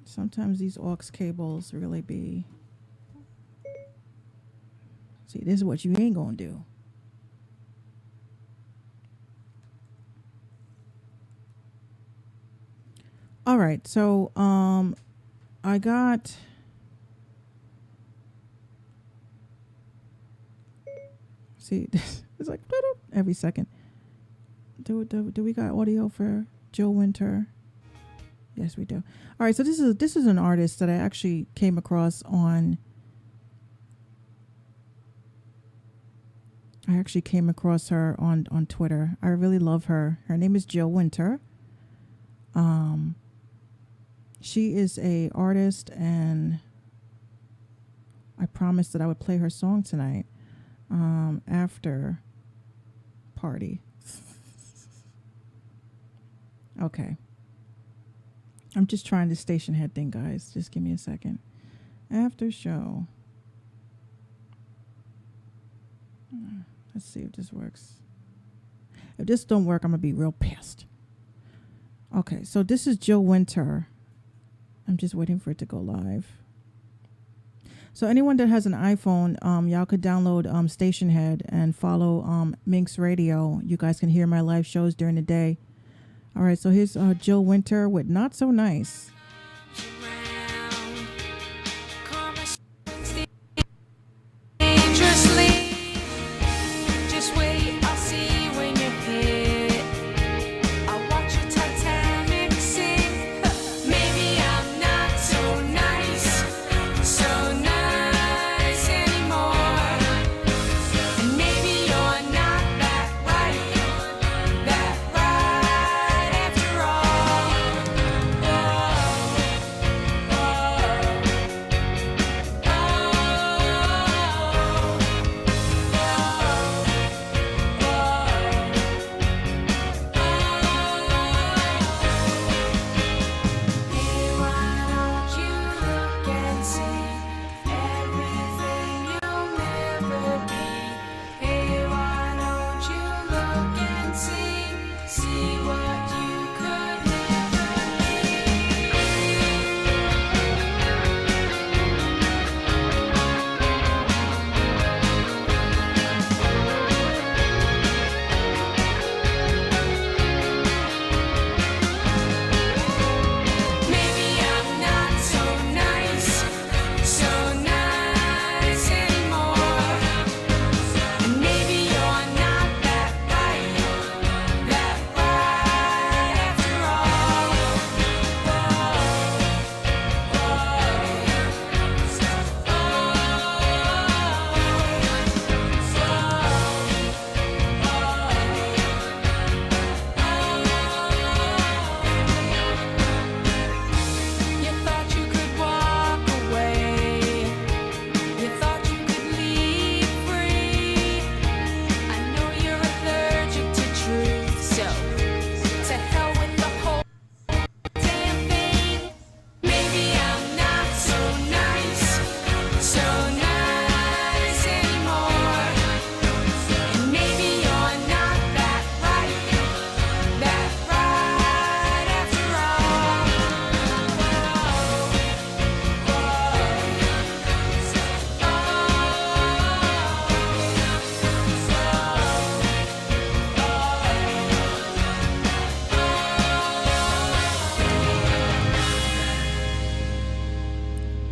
Sometimes these aux cables really be. See, this is what you ain't gonna do. All right, so I got. See, it's like every second. Do we got audio for Joe Winter? Yes, we do. All right, so this is an artist that I actually came across on. I actually came across her on Twitter. I really love her. Her name is Joe Winter. She is a artist, and I promised that I would play her song tonight after party. Okay. I'm just trying the station head thing, guys. Just give me a second. After show. Let's see if this works. If this don't work, I'm going to be real pissed. Okay, so this is Joe Winter. I'm just waiting for it to go live. So anyone that has an iPhone, y'all could download Station Head and follow Minx Radio. You guys can hear my live shows during the day. All right, so here's Joe Winter with Not So Nice.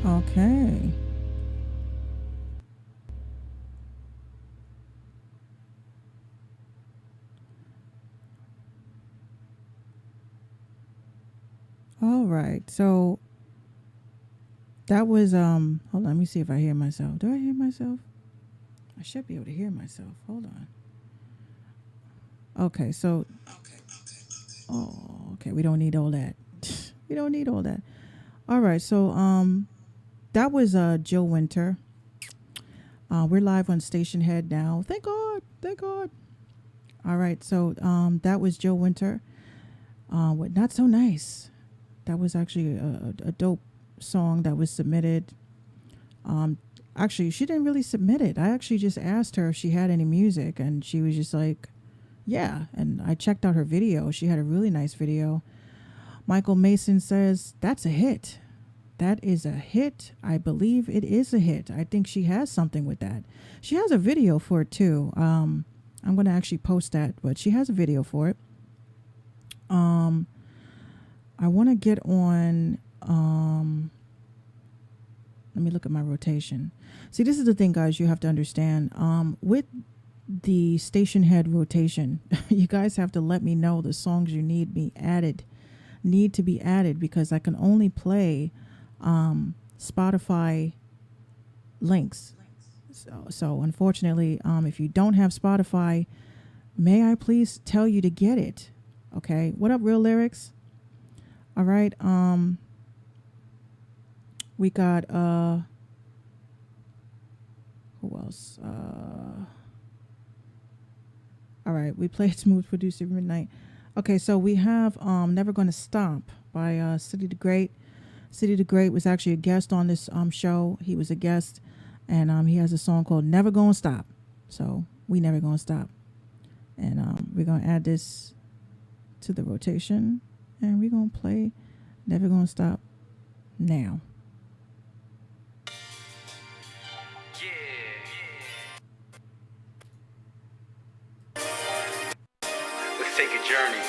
Okay. All right. So That was hold on, let me see if I hear myself. Do I hear myself? I should be able to hear myself. Hold on. Okay, so okay, we don't need all that. We don't need all that. All right, so that was Joe Winter. We're live on Station Head now. Thank God. Thank God. All right, so that was Joe Winter with Not So Nice. That was actually a dope song that was submitted. Actually, she didn't really submit it. I actually just asked her if she had any music, and she was just like, yeah. And I checked out her video. She had a really nice video. Michael Mason says, that's a hit. That is a hit. I believe it is a hit. I think she has something with that. She has a video for it too. I'm going to actually post that, but she has a video for it. I want to get on, let me look at my rotation. See, this is the thing, guys, you have to understand. With the Station Head rotation, you guys have to let me know the songs you need to be added, because I can only play Spotify links. So unfortunately, if you don't have Spotify, may I please tell you to get it? Okay. What up, Real Lyrics? All right. We got who else? All right, we played Smooth Producer Midnight. Okay, so we have Never Gonna Stop by City the Great. City the Great was actually a guest on this show. He was a guest, and he has a song called Never Gonna Stop. So we never gonna stop. And we're gonna add this to the rotation, and we're gonna play Never Gonna Stop now. Take a journey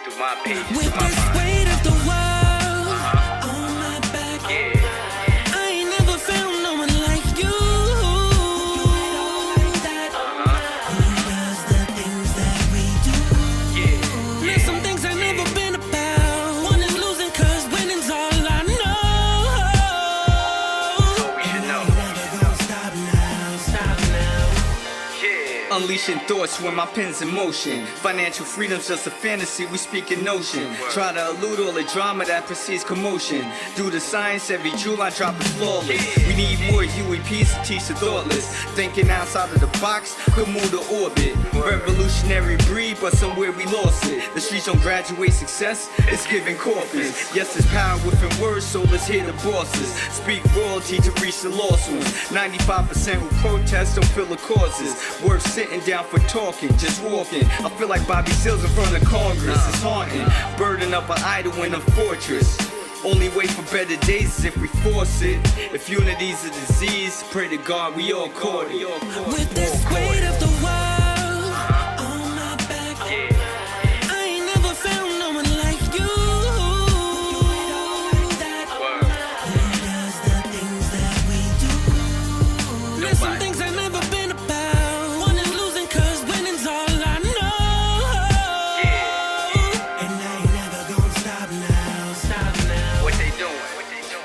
through my pages. With this weight of the world on my back, I ain't never found no one like you. Who does the things that we do? There's some things I've never been about. One is losing 'cause winning's all I know. So we should know. Never gonna stop now, stop now. Unleashing thoughts when my pen's in motion. Financial freedom's just a fantasy, we speak in notion. Try to elude all the drama that precedes commotion. Do the science, every jewel I drop is flawless. We need more UEPs to teach the thoughtless. Thinking outside of the box could move to orbit. Revolutionary breed, but somewhere we lost it. The streets don't graduate success, it's giving corpus. Yes, there's power within words, so let's hear the bosses. Speak royalty to reach the lost ones. 95% who protest don't feel the causes. Worth sitting down for talking, just walking. I feel like Bobby Seals in front of Congress. It's haunting, burden up an idol in a fortress. Only way for better days is if we force it. If unity's a disease, pray to God we all caught it. With this weight of the world on my back, I ain't never found no one like you. Who does the things that we do? There's some things I've never been about. One is losing 'cause winning's all I know. And I ain't never gonna stop now, stop now. What they doing?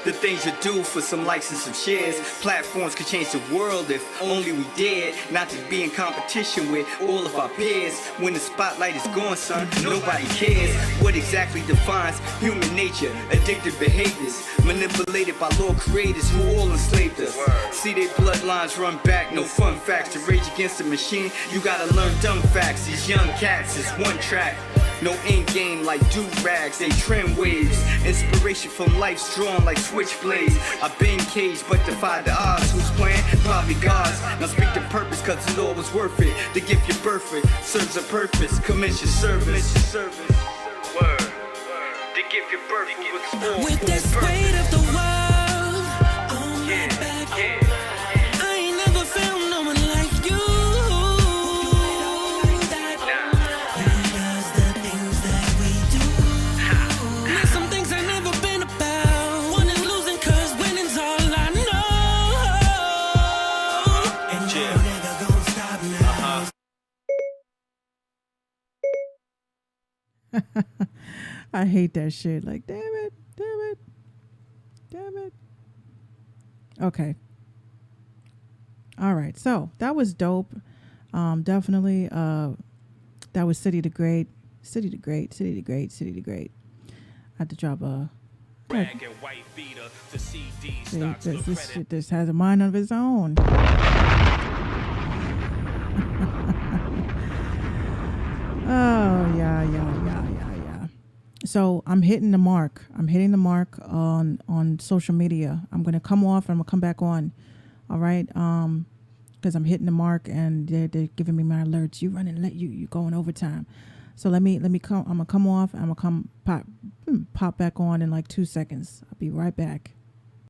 The things you do for some likes and some shares. Platforms could change the world if only we dared not to be in competition with all of our peers. When the spotlight is gone, son, nobody cares. What exactly defines human nature? Addictive behaviors, manipulated by law creators who all enslaved us. See their bloodlines run back, no fun facts. To rage against the machine, you gotta learn dumb facts. These young cats is one track. No end game like do-rags, they trend waves. Inspiration from life's drawn like switchblades. I've been caged but defied the odds. Who's playing? Probably God's. Now speak the purpose cause it all was worth it. The gift you birth it serves a purpose. Commence your service. Word. The gift you birth was all With this weight of the world on my back, I ain't never found no one like you. Who does the things that we do? There's some things I've never been about. One is losing 'cause winning's all I know. And I'm never gonna stop now. I hate that shit. Like, damn it. Okay. All right. So that was dope. Definitely. That was City the Great. City the Great. City the Great. City the Great. I had to drop a. This has a mind of its own. Oh, yeah. So I'm hitting the mark. I'm hitting the mark on social media. I'm going to come off and I'm going to come back on. All right. Because I'm hitting the mark and they're giving me my alerts. You running, you going overtime. So let me come. I'm going to come off. I'm going to pop back on in like 2 seconds. I'll be right back.